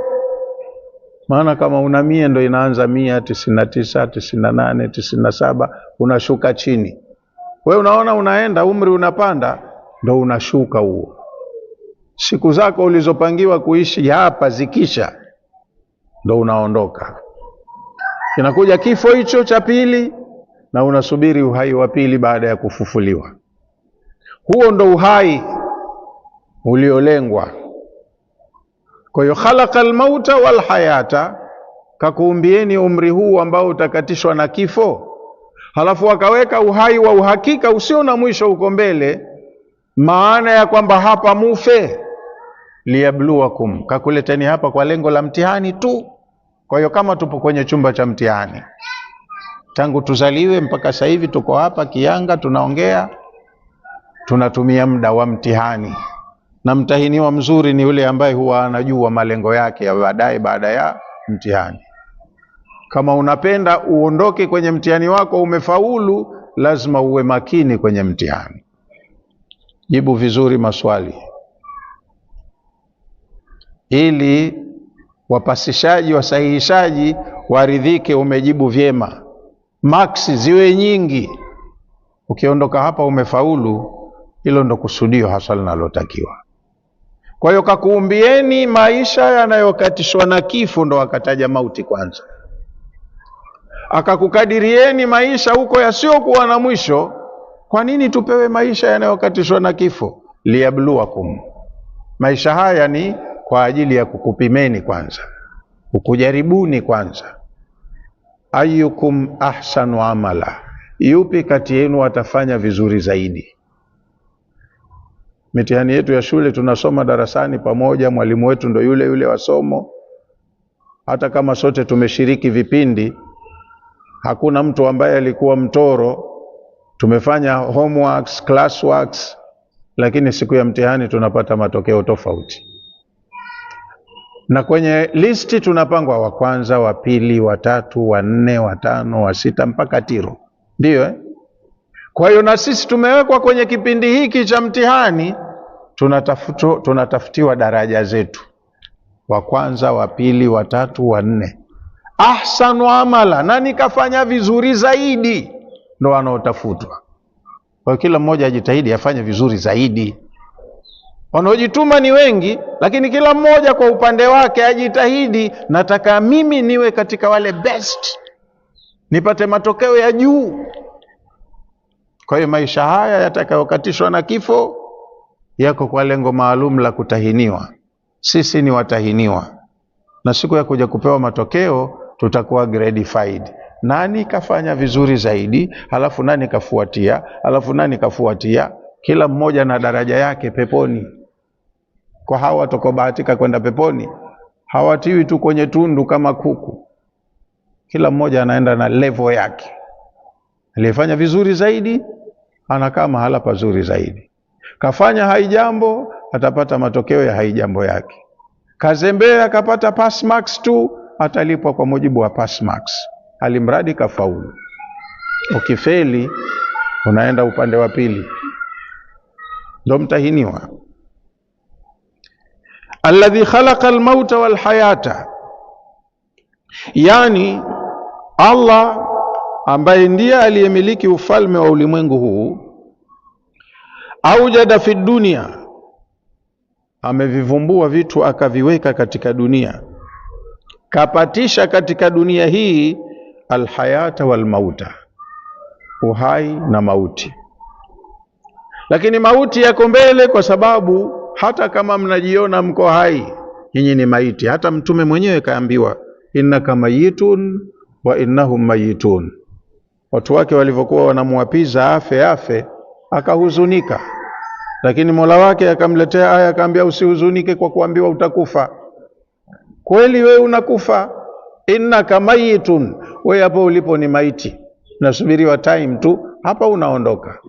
maana kama una 100 ndo inaanza 100, 99, 98, 97, unashuka chini. We unaona unaenda, umri unapanda, ndo unashuka huo. Siku zako ulizopangiwa kuishi hapa zikisha, ndo unaondoka. Kinakuja kifo hicho cha pili, na unasubiri uhai wa pili baada ya kufufuliwa. Huo ndo uhai uliolengwa. Kwa hiyo khalaqa almauta wal hayata, kakuumbieni umri huu ambao utakatishwa na kifo, halafu akaweka uhai wa uhakika usio na mwisho uko mbele, maana ya kwamba hapa mufe, liyabluwakum, kakuleteni hapa kwa lengo la mtihani tu. Kwa hiyo kama tupo kwenye chumba cha mtihani, tangu tuzaliwe mpaka sasa hivi tuko hapa Kianga tunaongea, tunatumia muda wa mtihani. Na mtahiniwa mzuri ni yule ambaye huwa anajua malengo yake ya baadaye baada ya mtihani. Kama unapenda uondoke kwenye mtihani wako umefaulu, lazima uwe makini kwenye mtihani. Jibu vizuri maswali, ili wapasishaji wasahihishaji waridhike umejibu vyema, maksi ziwe nyingi. Ukiondoka hapa umefaulu, hilo ndo kusudio hasa linalotakiwa. Kwa hiyo kakuumbieni maisha yanayokatishwa na kifo, ndo akataja mauti kwanza. Akakukadirieni maisha huko yasiokuwa na mwisho. Kwa nini tupewe maisha yanayokatishwa na kifo? Liyabluwakum, maisha haya ni kwa ajili ya kukupimeni kwanza, kukujaribuni kwanza. Ayyukum ahsanu amala, yupi kati yenu atafanya vizuri zaidi. Mitihani yetu ya shule tunasoma darasani pamoja, mwalimu wetu ndo yule yule wa somo. Hata kama sote tumeshiriki vipindi, hakuna mtu ambaye alikuwa mtoro. Tumefanya homeworks, classworks, lakini siku ya mtihani tunapata matokeo tofauti. Na kwenye listi tunapangwa wa kwanza, wa pili, wa tatu, wa nne, wa tano, wa sita mpaka tiro. Ndio Kwa hiyo na sisi tumewekwa kwenye kipindi hiki cha mtihani, tunatafutiwa daraja zetu. Wa kwanza, wa pili, wa tatu, wa nne. Ahsanu amala, nani kafanya vizuri zaidi, ndo wanaotafutwa. Kwa kila mmoja ajitahidi afanye vizuri zaidi. Wanaojituma ni wengi, lakini kila mmoja kwa upande wake ajitahidi, nataka mimi niwe katika wale best, nipate matokeo ya juu. Kwa hiyo maisha haya yatakayokatishwa na kifo yako kwa lengo maalum la kutahiniwa. Sisi ni watahiniwa, na siku ya kuja kupewa matokeo tutakuwa gratified. Nani kafanya vizuri zaidi, halafu nani kafuatia, halafu nani kafuatia, kila mmoja na daraja yake peponi. Kwa hawa watakaobahatika kwenda peponi, hawatiwi tu kwenye tundu kama kuku. Kila mmoja anaenda na level yake. Aliyefanya vizuri zaidi anakaa mahala pazuri zaidi. Kafanya haijambo, atapata matokeo ya haijambo yake. Kazembea akapata pass marks tu, atalipwa kwa mujibu wa pass marks, alimradi kafaulu. Ukifeli unaenda upande wa pili, ndo mtahiniwa. Alladhi khalaqa almauta walhayata, yani Allah ambaye ndiye aliyemiliki ufalme wa ulimwengu huu. Aujada fi dunia, amevivumbua vitu akaviweka katika dunia, kapatisha katika dunia hii alhayata walmauta, uhai na mauti. Lakini mauti yako mbele, kwa sababu hata kama mnajiona mko hai, nyinyi ni maiti. Hata Mtume mwenyewe kaambiwa innaka mayitun wa innahum mayitun. Watu wake walivyokuwa wanamwapiza afe, akahuzunika, lakini Mola wake akamletea aya, akaambia usihuzunike kwa kuambiwa utakufa. Kweli wewe unakufa, innaka mayitun, wewe hapo ulipo ni maiti, nasubiriwa time tu, hapa unaondoka.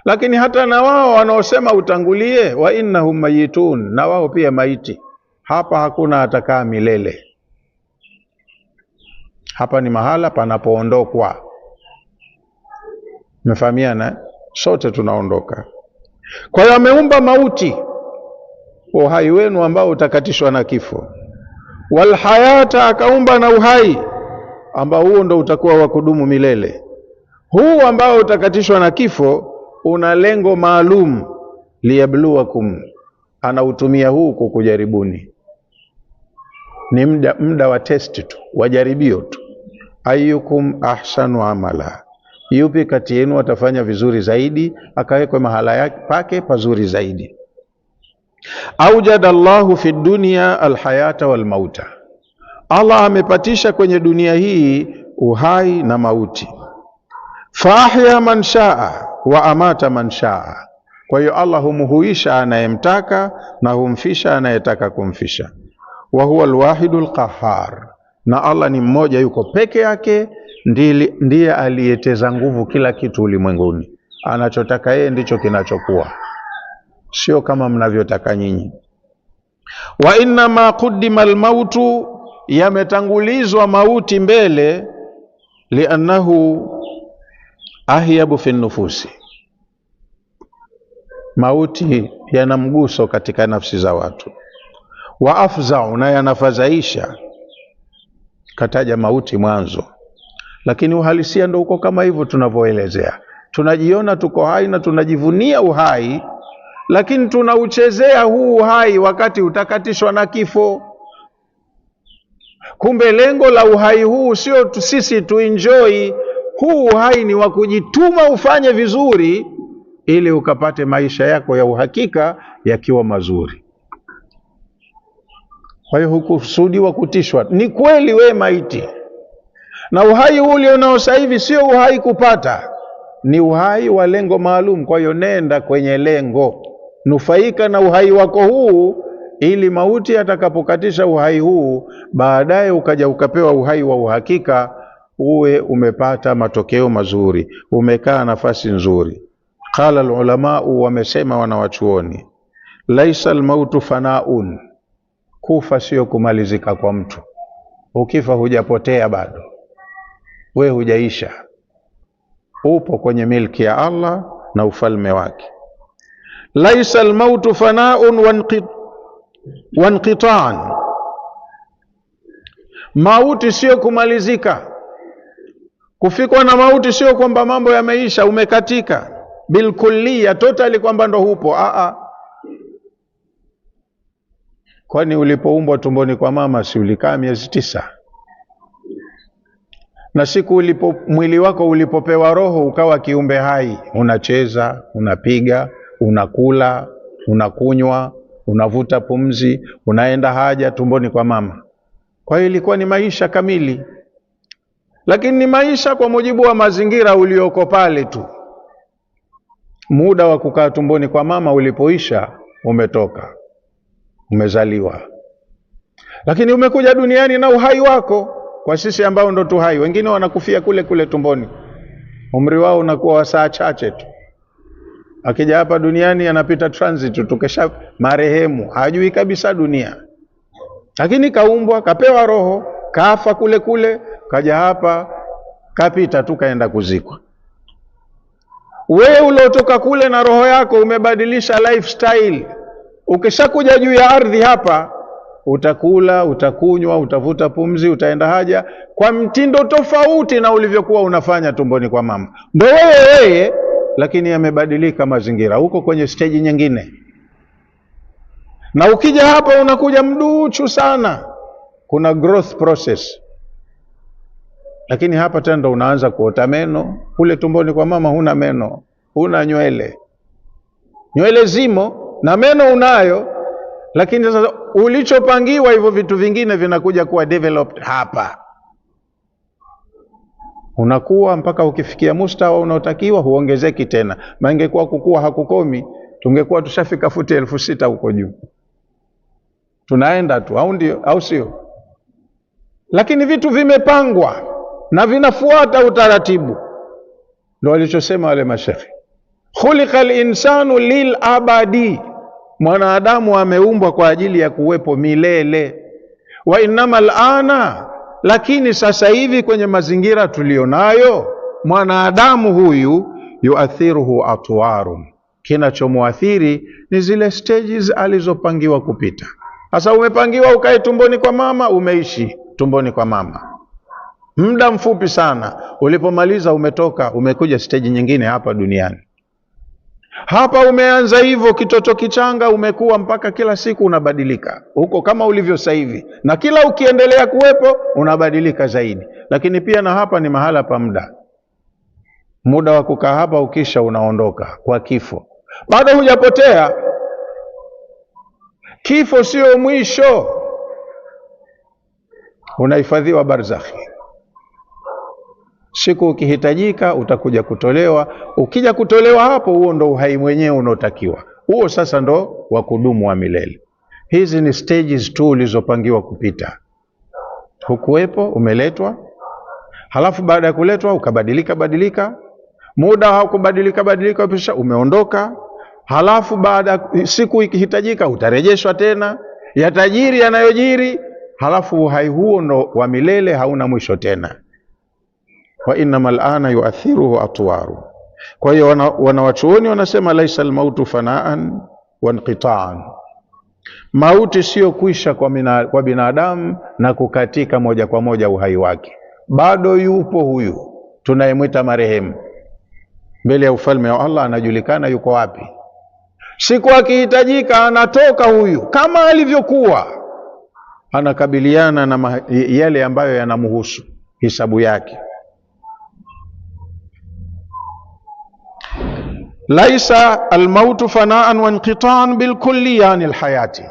Lakini hata na wao wanaosema utangulie, wa innahum mayitun, na wao pia maiti. Hapa hakuna atakaa milele, hapa ni mahala panapoondokwa. Mefahamiana? Sote tunaondoka. Kwa hiyo ameumba mauti, uhai wenu ambao utakatishwa na kifo. Walhayata, akaumba na uhai ambao huo ndo utakuwa wa kudumu milele. Huu ambao utakatishwa na kifo una lengo maalum, liyabluwakum, anautumia huu kukujaribuni. Ni muda wa test tu, wa jaribio tu. Ayyukum ahsanu amala, yupi kati yenu atafanya vizuri zaidi, akawekwe mahala yake pake pazuri zaidi. Aujada Allahu fi dunya alhayata walmauta, Allah amepatisha kwenye dunia hii uhai na mauti. Fahya man shaa wa amata man shaa. Kwa hiyo Allah humhuisha anayemtaka na humfisha anayetaka kumfisha. Wa huwa alwahidul qahhar, na Allah ni mmoja, yuko peke yake, ndiye aliyeteza nguvu kila kitu ulimwenguni. Anachotaka yeye ndicho kinachokuwa, sio kama mnavyotaka nyinyi. Wa inna ma quddima almautu, yametangulizwa mauti mbele, liannahu ahyabu fi nufusi, mauti yana mguso katika nafsi za watu. Wa afzau, na yanafadhaisha. Kataja mauti mwanzo, lakini uhalisia ndio uko kama hivyo tunavyoelezea. Tunajiona tuko hai na tunajivunia uhai, lakini tunauchezea huu uhai wakati utakatishwa na kifo. Kumbe lengo la uhai huu sio sisi tuenjoy. Huu uhai ni wa kujituma ufanye vizuri, ili ukapate maisha yako ya uhakika yakiwa mazuri. Kwa hiyo hukusudiwa kutishwa. Ni kweli we maiti, na uhai huu ulionao sasa hivi sio uhai kupata, ni uhai wa lengo maalum. Kwa hiyo nenda kwenye lengo, nufaika na uhai wako huu, ili mauti atakapokatisha uhai huu, baadaye ukaja ukapewa uhai wa uhakika, uwe umepata matokeo mazuri, umekaa nafasi nzuri. Qala alulamau, wamesema wanawachuoni, laisa almautu fanaun, kufa sio kumalizika kwa mtu. Ukifa hujapotea bado, we hujaisha, upo kwenye milki ya Allah na ufalme wake. Laisa almautu fanaun wanqitaan, mauti sio kumalizika. Kufikwa na mauti sio kwamba mambo yameisha, umekatika bilkulliya, totally, kwamba ndo hupo. Kwani ulipoumbwa tumboni kwa mama si ulikaa miezi 9? Na siku mwili wako ulipopewa roho ukawa kiumbe hai, unacheza, unapiga, unakula, unakunywa, unavuta pumzi, unaenda haja tumboni kwa mama. Kwa hiyo ilikuwa ni maisha kamili, lakini ni maisha kwa mujibu wa mazingira ulioko pale tu. Muda wa kukaa tumboni kwa mama ulipoisha, umetoka, umezaliwa, lakini umekuja duniani na uhai wako. Kwa sisi ambao ndo tu hai, wengine wanakufia kule kule tumboni, umri wao unakuwa wa saa chache tu. Akija hapa duniani anapita transit, tukesha marehemu, hajui kabisa dunia, lakini kaumbwa, kapewa roho, kafa kule kule, kaja hapa, kapita tu, kaenda kuzikwa. Wewe uliotoka kule na roho yako umebadilisha lifestyle. Ukishakuja juu ya ardhi hapa, utakula, utakunywa, utavuta pumzi, utaenda haja kwa mtindo tofauti na ulivyokuwa unafanya tumboni kwa mama. Ndio wewe, lakini yamebadilika mazingira, huko kwenye stage nyingine. Na ukija hapa unakuja mduchu sana, kuna growth process. Lakini hapa tena unaanza kuota meno. Kule tumboni kwa mama huna meno, huna nywele. Nywele zimo na meno unayo, lakini sasa ulichopangiwa hivyo vitu vingine vinakuja kuwa developed hapa. Unakuwa mpaka ukifikia mustawa unaotakiwa, huongezeki tena. Na ingekuwa kukua hakukomi, tungekuwa tushafika futi 6,000 huko juu. Tunaenda tu, au ndio? Au sio? Lakini vitu vimepangwa na vinafuata utaratibu. Ndio walichosema wale mashekhi, khuliqal insanu lil abadi, mwanadamu ameumbwa kwa ajili ya kuwepo milele. Wa innamal ana, lakini sasa hivi kwenye mazingira tulionayo, mwanadamu huyu yuathiruhu atwarun, kinachomuathiri ni zile stages alizopangiwa kupita. Sasa umepangiwa ukae tumboni kwa mama, umeishi tumboni kwa mama muda mfupi sana, ulipomaliza umetoka, umekuja stage nyingine hapa duniani. Hapa umeanza hivyo kitoto kichanga, umekuwa mpaka kila siku unabadilika huko kama ulivyo sasa hivi, na kila ukiendelea kuwepo unabadilika zaidi. Lakini pia na hapa ni mahala pa muda wa kukaa hapa, ukisha unaondoka kwa kifo. Bado hujapotea, kifo sio mwisho. unahifadhiwa barzakhi. Siku ukihitajika utakuja kutolewa. Ukija kutolewa hapo, huo ndo uhai mwenyewe unaotakiwa. Huo sasa ndo wa kudumu wa milele. Hizi ni stages tu ulizopangiwa kupita. Hukuwepo, umeletwa, halafu baada ya kuletwa ukabadilika, muda haukubadilika, kisha umeondoka, halafu baada siku ikihitajika utarejeshwa tena, yatajiri yanayojiri, halafu uhai huo ndo wa milele, hauna mwisho tena. Wa innamal ana yuathiruhu atwaru. Kwa hiyo wanawachuoni wanasema laisa almautu fanaan wa inqitaan, mauti sio kuisha kwa binadamu na kukatika moja kwa moja uhai wake. Bado yupo huyu tunayemwita marehemu, mbele ya ufalme wa Allah anajulikana yuko wapi. Siku akihitajika anatoka huyu, kama alivyokuwa anakabiliana na yale ambayo yanamhusu, hisabu yake. Laisa almautu fanaan wa inqitaan bilkulli yani alhayati.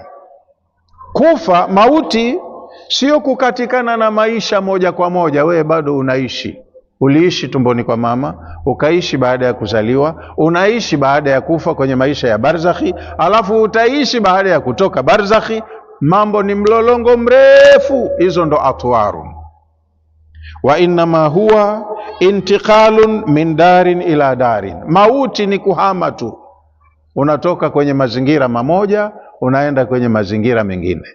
Kufa, mauti sio kukatikana na maisha moja kwa moja. Wewe bado unaishi. Uliishi tumboni kwa mama, ukaishi baada ya kuzaliwa, unaishi baada ya kufa kwenye maisha ya barzakhi, alafu utaishi baada ya kutoka barzakhi. Mambo ni mlolongo mrefu. Hizo ndo atwaru. Wa innama huwa intiqalun min darin ila darin. Mauti ni kuhama tu, unatoka kwenye mazingira mamoja unaenda kwenye mazingira mengine.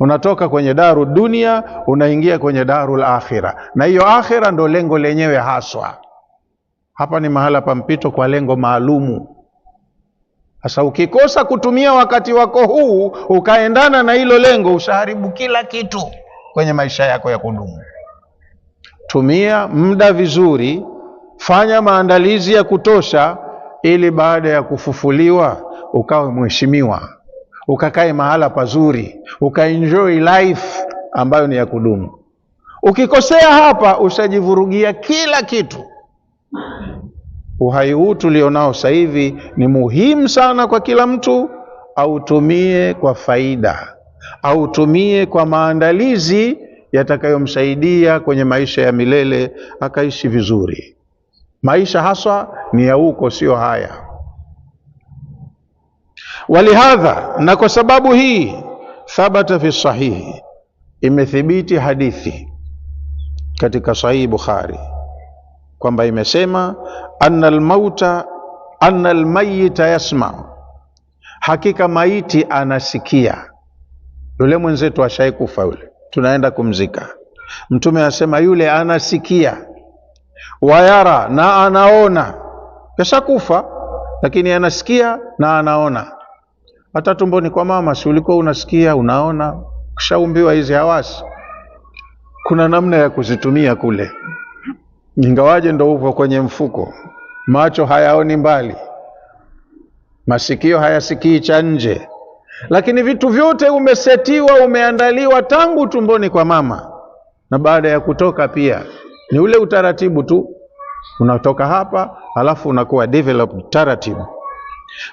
Unatoka kwenye daru dunia unaingia kwenye darul akhira, na hiyo akhira ndo lengo lenyewe haswa. Hapa ni mahala pa mpito kwa lengo maalumu. Sasa ukikosa kutumia wakati wako huu ukaendana na hilo lengo, ushaharibu kila kitu kwenye maisha yako ya kudumu. Tumia muda vizuri, fanya maandalizi ya kutosha, ili baada ya kufufuliwa ukawe mheshimiwa, ukakae mahala pazuri, ukaenjoy life ambayo ni ya kudumu. Ukikosea hapa, ushajivurugia kila kitu. Uhai huu tulionao sasa hivi ni muhimu sana kwa kila mtu, autumie kwa faida, autumie kwa maandalizi yatakayomsaidia kwenye maisha ya milele, akaishi vizuri. Maisha haswa ni ya huko, sio haya. Walihadha, na kwa sababu hii, thabata fi sahihi, imethibiti hadithi katika sahihi Bukhari kwamba imesema anna almayita yasma, hakika maiti anasikia. Yule mwenzetu ashaikufa, yule tunaenda kumzika, Mtume asema yule anasikia, wayara, na anaona. Kesha kufa lakini anasikia na anaona. Hata tumboni kwa mama si ulikuwa unasikia, unaona? Kishaumbiwa hizi hawasi, kuna namna ya kuzitumia kule, ingawaje ndo upo kwenye mfuko. Macho hayaoni mbali, masikio hayasikii cha nje, lakini vitu vyote umesetiwa, umeandaliwa tangu tumboni kwa mama, na baada ya kutoka pia ni ule utaratibu tu. Unatoka hapa halafu unakuwa developed taratibu.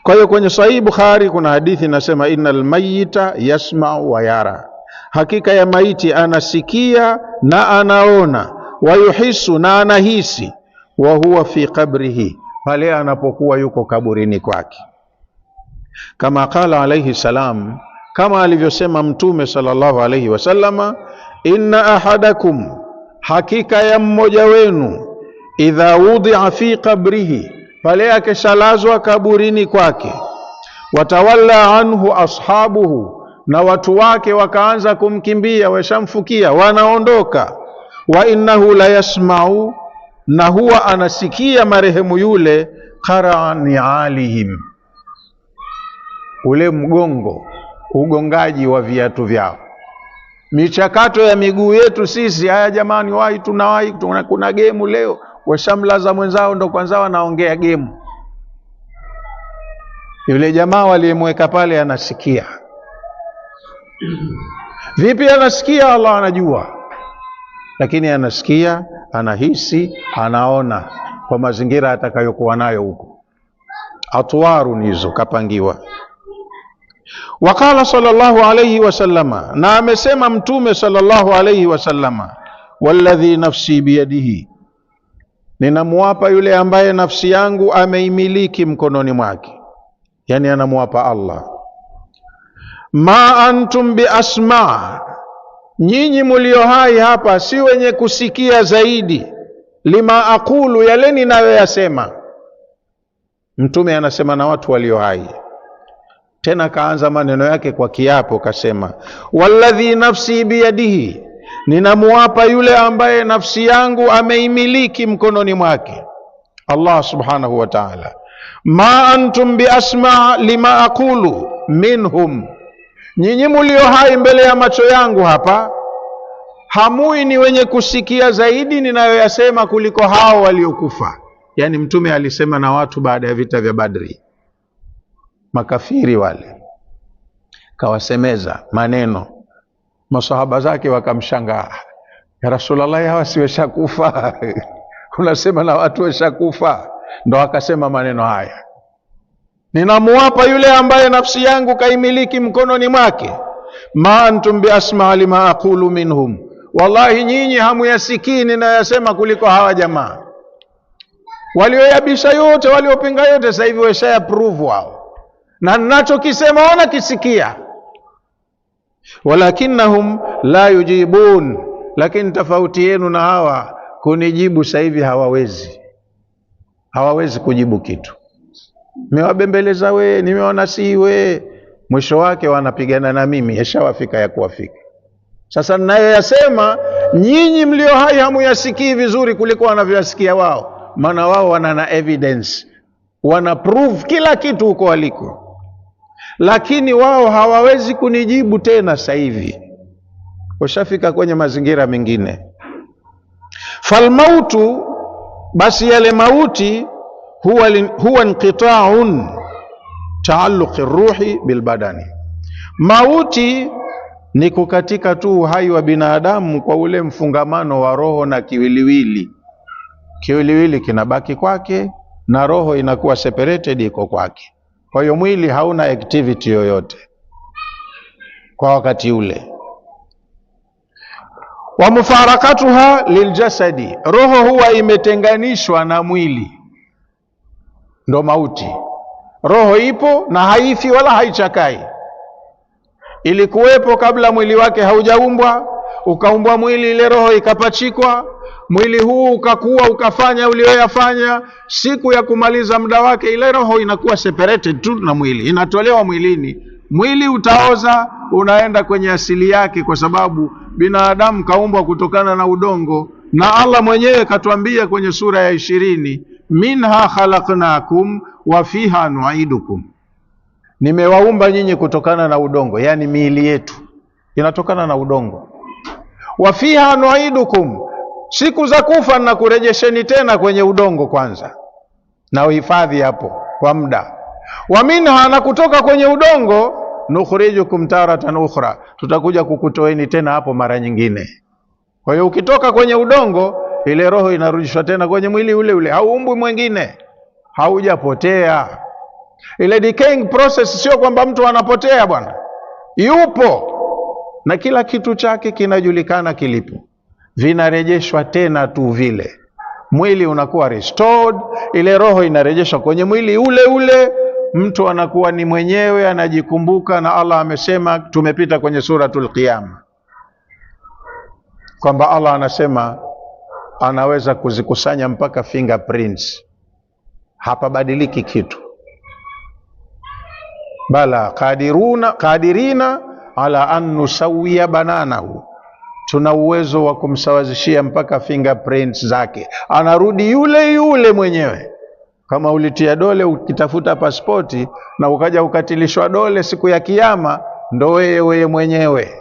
Kwa hiyo kwenye Sahihi Bukhari kuna hadithi inasema innal mayyita yasma'u wa yara, hakika ya maiti anasikia na anaona, wa yuhisu, na anahisi, wa huwa fi qabrihi, pale anapokuwa yuko kaburini kwake. Kama qala alayhi salam, kama alivyosema Mtume sallallahu alayhi wasallama, inna ahadakum, hakika ya mmoja wenu, idha wudi'a fi qabrihi, pale akishalazwa kaburini kwake, watawalla anhu ashabuhu, na watu wake wakaanza kumkimbia, washamfukia, wanaondoka, wa innahu la yasma'u, na huwa anasikia marehemu yule, qara'a ni'alihim, ule mgongo, ugongaji wa viatu vyao, michakato ya miguu yetu sisi. Haya jamani, wahi tunawahi, kuna gemu leo, washamlaza mwenzao ndo kwanza wanaongea gemu. Yule jamaa waliyemweka pale anasikia. Vipi anasikia? Allah anajua, lakini anasikia, anahisi, anaona kwa mazingira atakayokuwa nayo huko. Atwaru nizo kapangiwa. Waqala sallallahu alayhi wasallama, na amesema Mtume sallallahu alayhi wasallama, walladhi nafsi biyadihi, ninamuapa yule ambaye nafsi yangu ameimiliki mkononi mwake, yani anamuapa Allah, ma antum biasma, nyinyi mulio hai hapa si wenye kusikia zaidi, lima aqulu, yale ninayoyasema. Mtume anasema na watu walio hai. Tena kaanza maneno yake kwa kiapo, kasema walladhi nafsi biyadihi, ninamuapa yule ambaye nafsi yangu ameimiliki mkononi mwake, Allah subhanahu wa ta'ala, ma antum biasma lima aqulu minhum, nyinyi mulio hai mbele ya macho yangu hapa hamui ni wenye kusikia zaidi ninayoyasema kuliko hao waliokufa. Yani Mtume alisema na watu baada ya vita vya Badri, makafiri wale, kawasemeza maneno, masahaba zake wakamshangaa, ya Rasulullah, hawa si washakufa? Unasema na watu washakufa? Ndo akasema maneno haya, ninamuapa yule ambaye nafsi yangu kaimiliki mkononi mwake, ma antum biasma lima aqulu minhum, wallahi nyinyi hamuyasikii ninayasema kuliko hawa jamaa walioyabisha yote, waliopinga yote, sasa hivi washaya prove wao, na ninachokisema wanakisikia. Walakinnahum la yujibun, lakini tofauti yenu na hawa, kunijibu sasa hivi hawawezi kujibu kitu. Nimewabembeleza we, nimewanasihi we, mwisho wake wanapigana na mimi, yashawafika ya kuwafika. Sasa ninayoyasema nyinyi mlio hai hamuyasikii vizuri kuliko wanavyoyasikia wao, maana wao wana na evidence, wana prove kila kitu huko waliko, lakini wao hawawezi kunijibu tena. Sasa hivi washafika kwenye mazingira mengine. Falmautu, basi yale mauti, huwa inqita'un taalluqi ruhi bilbadani, mauti ni kukatika tu uhai wa binadamu kwa ule mfungamano wa roho na kiwiliwili. Kiwiliwili kinabaki kwake na roho inakuwa separated, iko kwake. Kwa hiyo mwili hauna activity yoyote kwa wakati ule. Wa mufarakatuha liljasadi, roho huwa imetenganishwa na mwili, ndo mauti. Roho ipo na haifi wala haichakai, ilikuwepo kabla mwili wake haujaumbwa, ukaumbwa mwili, ile roho ikapachikwa, mwili huu ukakuwa, ukafanya ulioyafanya. Siku ya kumaliza muda wake, ile roho inakuwa separated tu na mwili, inatolewa mwilini. Mwili utaoza, unaenda kwenye asili yake, kwa sababu binadamu kaumbwa kutokana na udongo, na Allah mwenyewe katuambia kwenye sura ya 20, minha khalaqnakum wa fiha nu'idukum, nimewaumba nyinyi kutokana na udongo, yani miili yetu inatokana na udongo. Wa fiha nu'idukum, siku za kufa na kurejesheni tena kwenye udongo kwanza, na uhifadhi hapo kwa muda. Wa minha, na kutoka kwenye udongo, nukhrijukum taratan ukhra, tutakuja kukutoeni tena hapo mara nyingine. Kwa hiyo ukitoka kwenye udongo, ile roho inarudishwa tena kwenye mwili ule ule, hauumbwi mwingine, haujapotea. Ile decaying process sio kwamba mtu anapotea bwana, yupo na kila kitu chake kinajulikana kilipo, vinarejeshwa tena tu vile. Mwili unakuwa restored, ile roho inarejeshwa kwenye mwili ule ule, mtu anakuwa ni mwenyewe, anajikumbuka. Na Allah amesema, tumepita kwenye suratul Qiyama, kwamba Allah anasema anaweza kuzikusanya mpaka fingerprints, hapabadiliki kitu. Bala qadirina ala an nusawiya bananahu, tuna uwezo wa kumsawazishia mpaka fingerprints zake, anarudi yule yule mwenyewe. Kama ulitia dole ukitafuta pasipoti na ukaja ukatilishwa dole siku ya Kiyama, ndo wewe mwenyewe,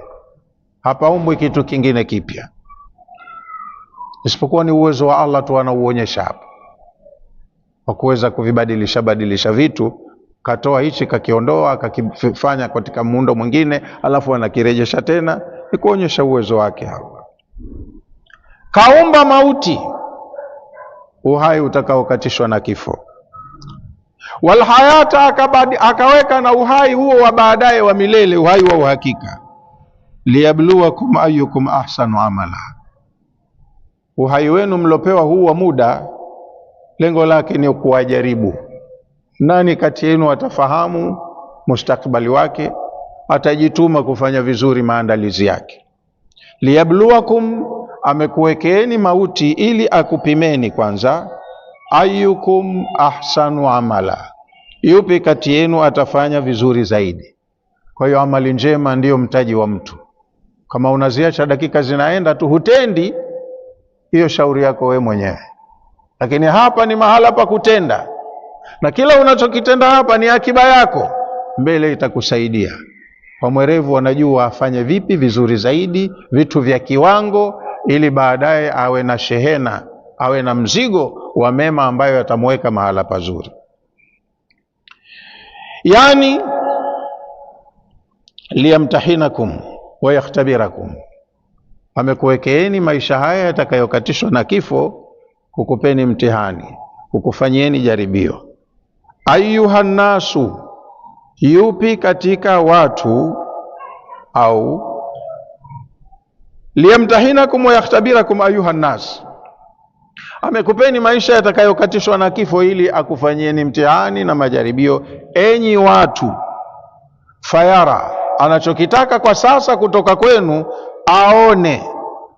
hapaumbwi kitu kingine kipya, isipokuwa ni uwezo wa Allah tu anauonyesha hapo, wa kuweza kuvibadilisha vitu. Katoa hichi kakiondoa, kakifanya katika muundo mwingine, alafu anakirejesha tena, ni kuonyesha uwezo wake hapo. Kaumba mauti, uhai utakaokatishwa na kifo. Walhayata akaweka na uhai huo wa baadaye wa milele, uhai wa uhakika. Liyabluwakum ayyukum ahsanu amala, uhai wenu mlopewa huu wa muda, lengo lake ni kuwajaribu nani kati yenu atafahamu mustakbali wake, atajituma kufanya vizuri maandalizi yake. Liyabluwakum, amekuwekeeni mauti ili akupimeni kwanza, ayyukum ahsanu amala, yupi kati yenu atafanya vizuri zaidi. Kwa hiyo amali njema ndiyo mtaji wa mtu. Kama unaziacha dakika zinaenda tu hutendi, hiyo shauri yako we mwenyewe, lakini hapa ni mahala pa kutenda, na kila unachokitenda hapa ni akiba yako, mbele itakusaidia. Kwa mwerevu wanajua afanye vipi vizuri zaidi, vitu vya kiwango, ili baadaye awe na shehena, awe na mzigo wa mema ambayo yatamweka mahala pazuri. Yani liyamtahinakum wa yakhtabirakum, amekuwekeeni maisha haya yatakayokatishwa na kifo, kukupeni mtihani, kukufanyieni jaribio. Ayuhan nasu, yupi katika watu, au liyamtahinakum wa yakhtabirakum ayuhan nas, amekupeni maisha yatakayokatishwa na kifo ili akufanyieni mtihani na majaribio. Enyi watu, fayara, anachokitaka kwa sasa kutoka kwenu, aone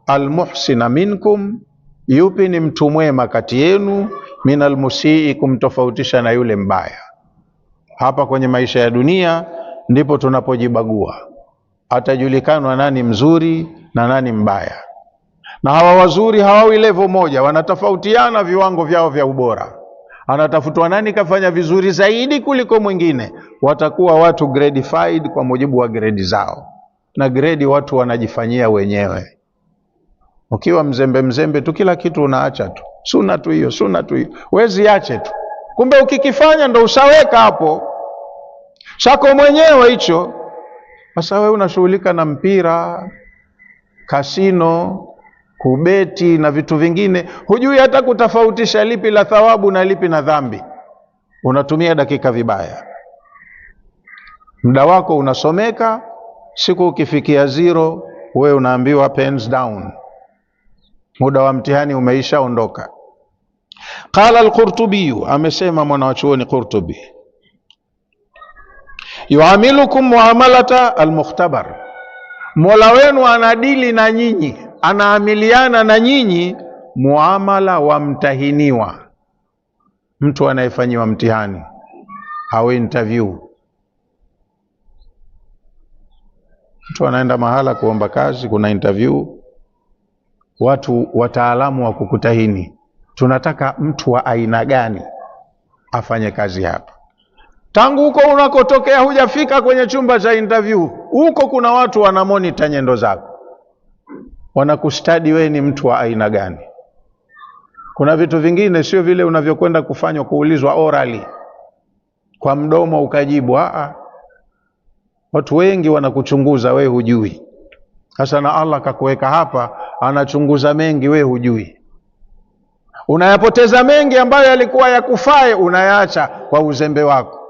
almuhsina minkum, yupi ni mtu mwema kati yenu, min almusii, kumtofautisha na yule mbaya. Hapa kwenye maisha ya dunia ndipo tunapojibagua, atajulikanwa nani mzuri na nani mbaya. Na hawa wazuri hawawi level moja, wanatofautiana viwango vyao vya ubora. Anatafutwa nani kafanya vizuri zaidi kuliko mwingine. Watakuwa watu gradified kwa mujibu wa grade zao, na grade watu wanajifanyia wenyewe. Ukiwa mzembe tu, kila kitu unaacha tu, sunna tu hiyo, wezi ache tu, kumbe ukikifanya ndo ushaweka hapo chako mwenyewe hicho. Sasa wewe unashughulika na mpira, kasino, kubeti na vitu vingine, hujui hata kutofautisha lipi la thawabu na lipi na dhambi. Unatumia dakika vibaya, muda wako unasomeka, siku ukifikia zero wewe unaambiwa pens down, muda wa mtihani umeisha, ondoka. Qala al-Qurtubi, amesema mwanachuoni Qurtubi, yuamilukum muamalata al-mukhtabar, Mola wenu anadili na nyinyi, anaamiliana na nyinyi muamala wa mtahiniwa, mtu anayefanyiwa mtihani au interview. Mtu anaenda mahala kuomba kazi, kuna interview, watu wataalamu wa kukutahini, tunataka mtu wa aina gani afanye kazi hapa. Tangu huko unakotokea hujafika kwenye chumba cha interview, huko kuna watu wana monitor nyendo zako, wanakustadi wewe ni mtu wa aina gani. Kuna vitu vingine sio vile unavyokwenda kufanywa, kuulizwa orally kwa mdomo ukajibu. Watu wengi wanakuchunguza, wewe hujui. Sasa na Allah kakuweka hapa, anachunguza mengi, wewe hujui. Unayapoteza mengi ambayo yalikuwa yakufae, unayaacha kwa uzembe wako.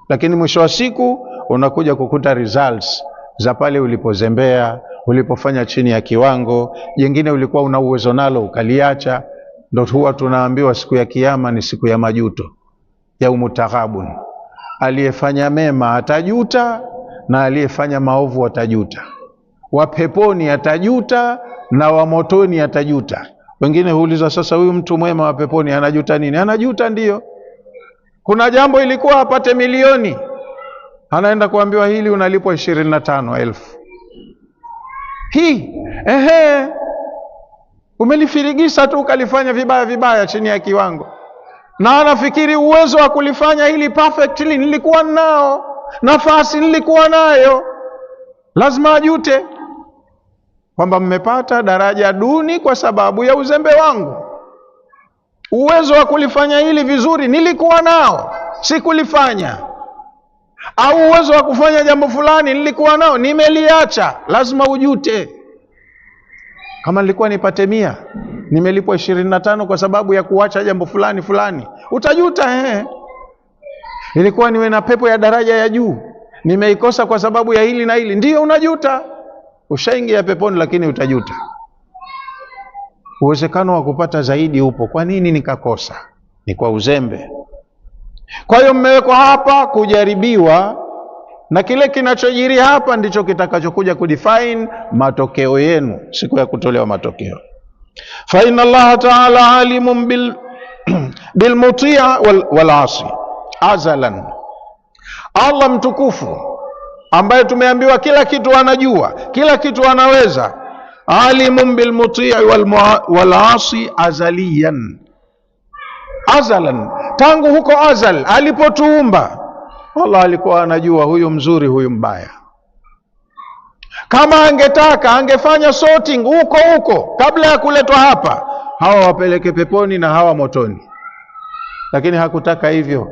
Lakini mwisho wa siku unakuja kukuta results za pale ulipozembea, ulipofanya chini ya kiwango. Jengine ulikuwa una uwezo nalo ukaliacha. Ndio huwa tunaambiwa siku ya kiyama ni siku ya majuto, yaumu taghabun. Aliyefanya mema atajuta na aliyefanya maovu atajuta. Wa peponi atajuta na wa motoni atajuta. Wengine huuliza, sasa huyu mtu mwema wa peponi anajuta nini? Anajuta ndiyo, kuna jambo ilikuwa apate milioni, anaenda kuambiwa hili unalipwa 25,000. Umelifirigisa tu ukalifanya vibaya chini ya kiwango, na anafikiri uwezo wa kulifanya hili perfectly nilikuwa nao, nafasi nilikuwa nayo. Lazima ajute kwamba mmepata daraja duni kwa sababu ya uzembe wangu. Uwezo wa kulifanya hili vizuri nilikuwa nao, sikulifanya. Au uwezo wa kufanya jambo fulani nilikuwa nao, nimeliacha. Lazima ujute. Kama nilikuwa nipate 100, nimelipwa 25 kwa sababu ya kuacha jambo fulani, utajuta. ilikuwa niwe na pepo ya daraja ya juu, nimeikosa kwa sababu ya hili na hili. Ndiyo, unajuta, ushaingia peponi, lakini utajuta. Uwezekano wa kupata zaidi upo. Kwa nini nikakosa? Ni kwa uzembe. Kwa hiyo mmewekwa hapa kujaribiwa, na kile kinachojiri hapa ndicho kitakachokuja kudefine matokeo yenu siku ya kutolewa matokeo. Fa inna Allah ta'ala alimun bil muti'a wal 'asi azalan. Allah mtukufu ambaye tumeambiwa kila kitu anajua, kila kitu anaweza, alimun bil muti'i wal 'asi azaliyan. Azalan, tangu huko azal alipotuumba, Allah alikuwa anajua huyu mzuri, huyu mbaya. Kama angetaka angefanya sorting huko huko kabla ya kuletwa hapa, hawa wapeleke peponi na hawa motoni, lakini hakutaka hivyo.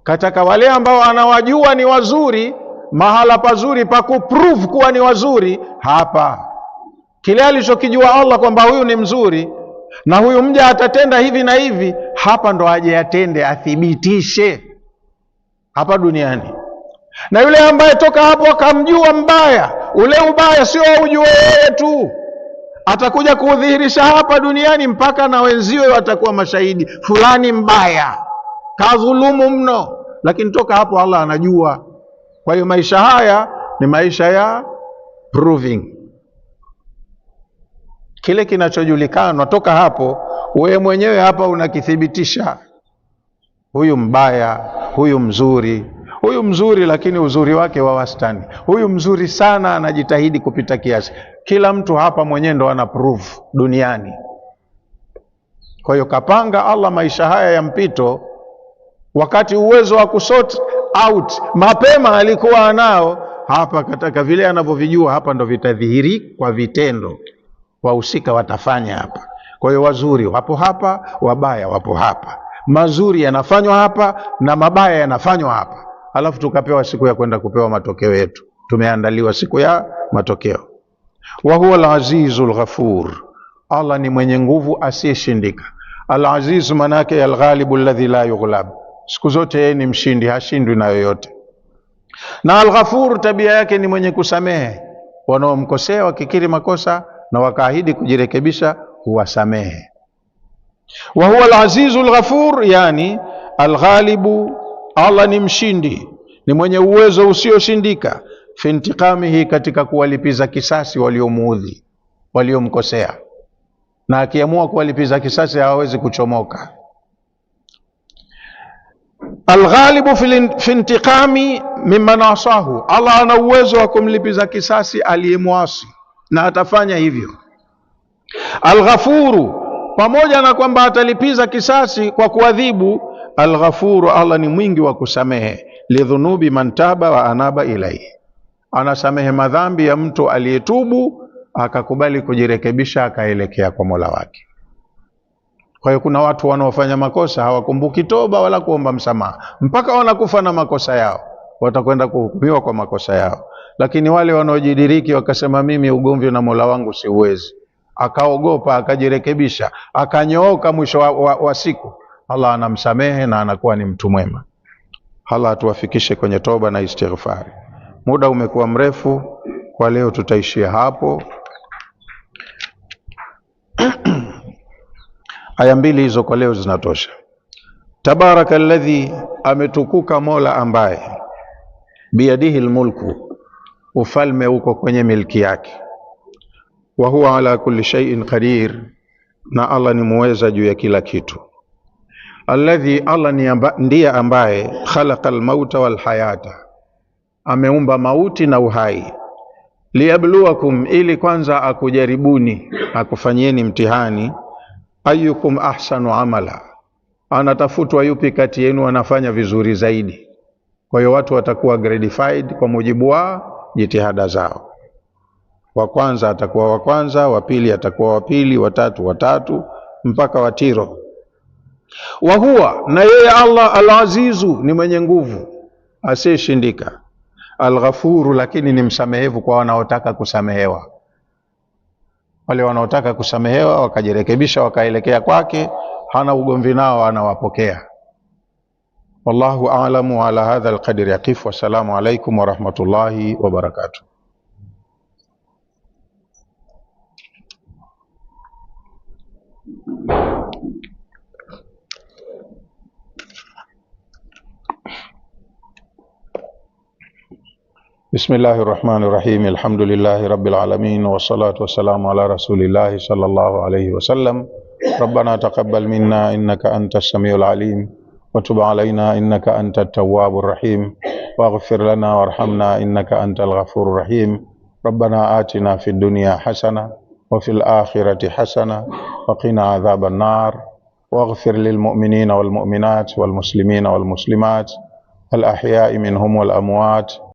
Kataka wale ambao anawajua ni wazuri, mahala pazuri pa kuprove kuwa ni wazuri hapa. Kile alichokijua Allah kwamba huyu ni mzuri na huyu mja atatenda hivi na hivi, hapa ndo aje atende, athibitishe hapa duniani. Na yule ambaye toka hapo akamjua mbaya, ule ubaya sio ujue yeye tu, atakuja kuudhihirisha hapa duniani, mpaka na wenziwe watakuwa mashahidi, fulani mbaya, kadhulumu mno. Lakini toka hapo Allah anajua. Kwa hiyo maisha haya ni maisha ya proving. Kile kinachojulikana toka hapo, wewe mwenyewe hapa unakithibitisha. Huyu mbaya, huyu mzuri. Huyu mzuri lakini uzuri wake wa wastani. Huyu mzuri sana, anajitahidi kupita kiasi. Kila mtu hapa mwenyewe ndo ana prove duniani. Kwa hiyo kapanga Allah maisha haya ya mpito, wakati uwezo wa kusort out mapema alikuwa anao. Hapa kataka vile anavyovijua hapa ndo vitadhihiri kwa vitendo, wahusika watafanya hapa. Kwa hiyo wazuri wapo hapa, wabaya wapo hapa, mazuri yanafanywa hapa na mabaya yanafanywa hapa. Alafu tukapewa siku ya kwenda kupewa matokeo yetu. Tumeandaliwa siku ya matokeo. Wa huwa al-azizul ghafur. Allah ni mwenye nguvu asiyeshindika. Al-aziz manake al-ghalibu alladhi la yughlab. Siku zote yeye ni mshindi, hashindwi na yoyote. Na al-ghafur tabia yake ni mwenye kusamehe wanaomkosea, wakikiri makosa na wakaahidi kujirekebisha, huwasamehe. Wa huwa al-azizul ghafur, yani al-ghalibu, Allah ni mshindi, ni mwenye uwezo usioshindika, fi intiqamihi, katika kuwalipiza kisasi waliomuudhi, waliomkosea, na akiamua kuwalipiza kisasi hawawezi kuchomoka. Alghalibu fi intiqami mimman asahu, Allah ana uwezo wa kumlipiza kisasi aliyemwasi na atafanya hivyo. Alghafuru, pamoja na kwamba atalipiza kisasi kwa kuadhibu, Al-Ghafuru, Allah ni mwingi wa kusamehe. Lidhunubi man taba wa anaba ilaihi, anasamehe madhambi ya mtu aliyetubu akakubali kujirekebisha akaelekea kwa Mola wake. Kwa hiyo kuna watu wanaofanya makosa hawakumbuki toba wala kuomba msamaha, mpaka wanakufa na makosa yao, watakwenda kuhukumiwa kwa makosa yao. Lakini wale wanaojidiriki wakasema mimi ugomvi na Mola wangu siuwezi, akaogopa akajirekebisha akanyooka, mwisho wa siku Allah anamsamehe na anakuwa ni mtu mwema. Allah atuwafikishe kwenye toba na istighfari. Muda umekuwa mrefu, kwa leo tutaishia hapo. Aya mbili hizo kwa leo zinatosha. Tabaraka alladhi, ametukuka Mola ambaye, biyadihi almulku, ufalme uko kwenye milki yake, wa huwa ala kulli shay'in qadir, na Allah ni muweza juu ya kila kitu. Alladhi, Allah ndiye ambaye, khalaqa almauta walhayata, ameumba mauti na uhai. Liyabluwakum, ili kwanza akujaribuni, akufanyieni mtihani. Ayyukum ahsanu amala, anatafutwa yupi kati yenu anafanya vizuri zaidi. Kwa hiyo watu watakuwa gratified kwa mujibu wa jitihada zao. Wa kwanza atakuwa wa kwanza, wa pili atakuwa wa pili, wa tatu wa tatu, mpaka watiro. Wa huwa, na yeye Allah, al-azizu, ni mwenye nguvu asiyeshindika. Al-ghafuru, lakini ni msamehevu kwa wanaotaka kusamehewa. Wale wanaotaka kusamehewa wakajirekebisha wakaelekea kwake, hana ugomvi nao, anawapokea. Wallahu a'lamu. Wa ala hadha alqadri yaqif. Wassalamu alaikum warahmatullahi wabarakatuh. Bismillahirrahmanirrahim. Alhamdulillahi rabbil alamin, wassalatu wassalamu ala rasulillahi sallallahu alayhi wasallam. Rabbana taqabbal minna innaka antas samiul alim wa tub alayna innaka antat tawwabur rahim waghfir lana warhamna innaka antal ghafurur rahim. Rabbana atina fid dunya hasana wa fil akhirati hasana wa qina adhaban nar waghfir lil mu'minina wal mu'minat wal muslimina wal muslimat al ahya'i minhum wal amwat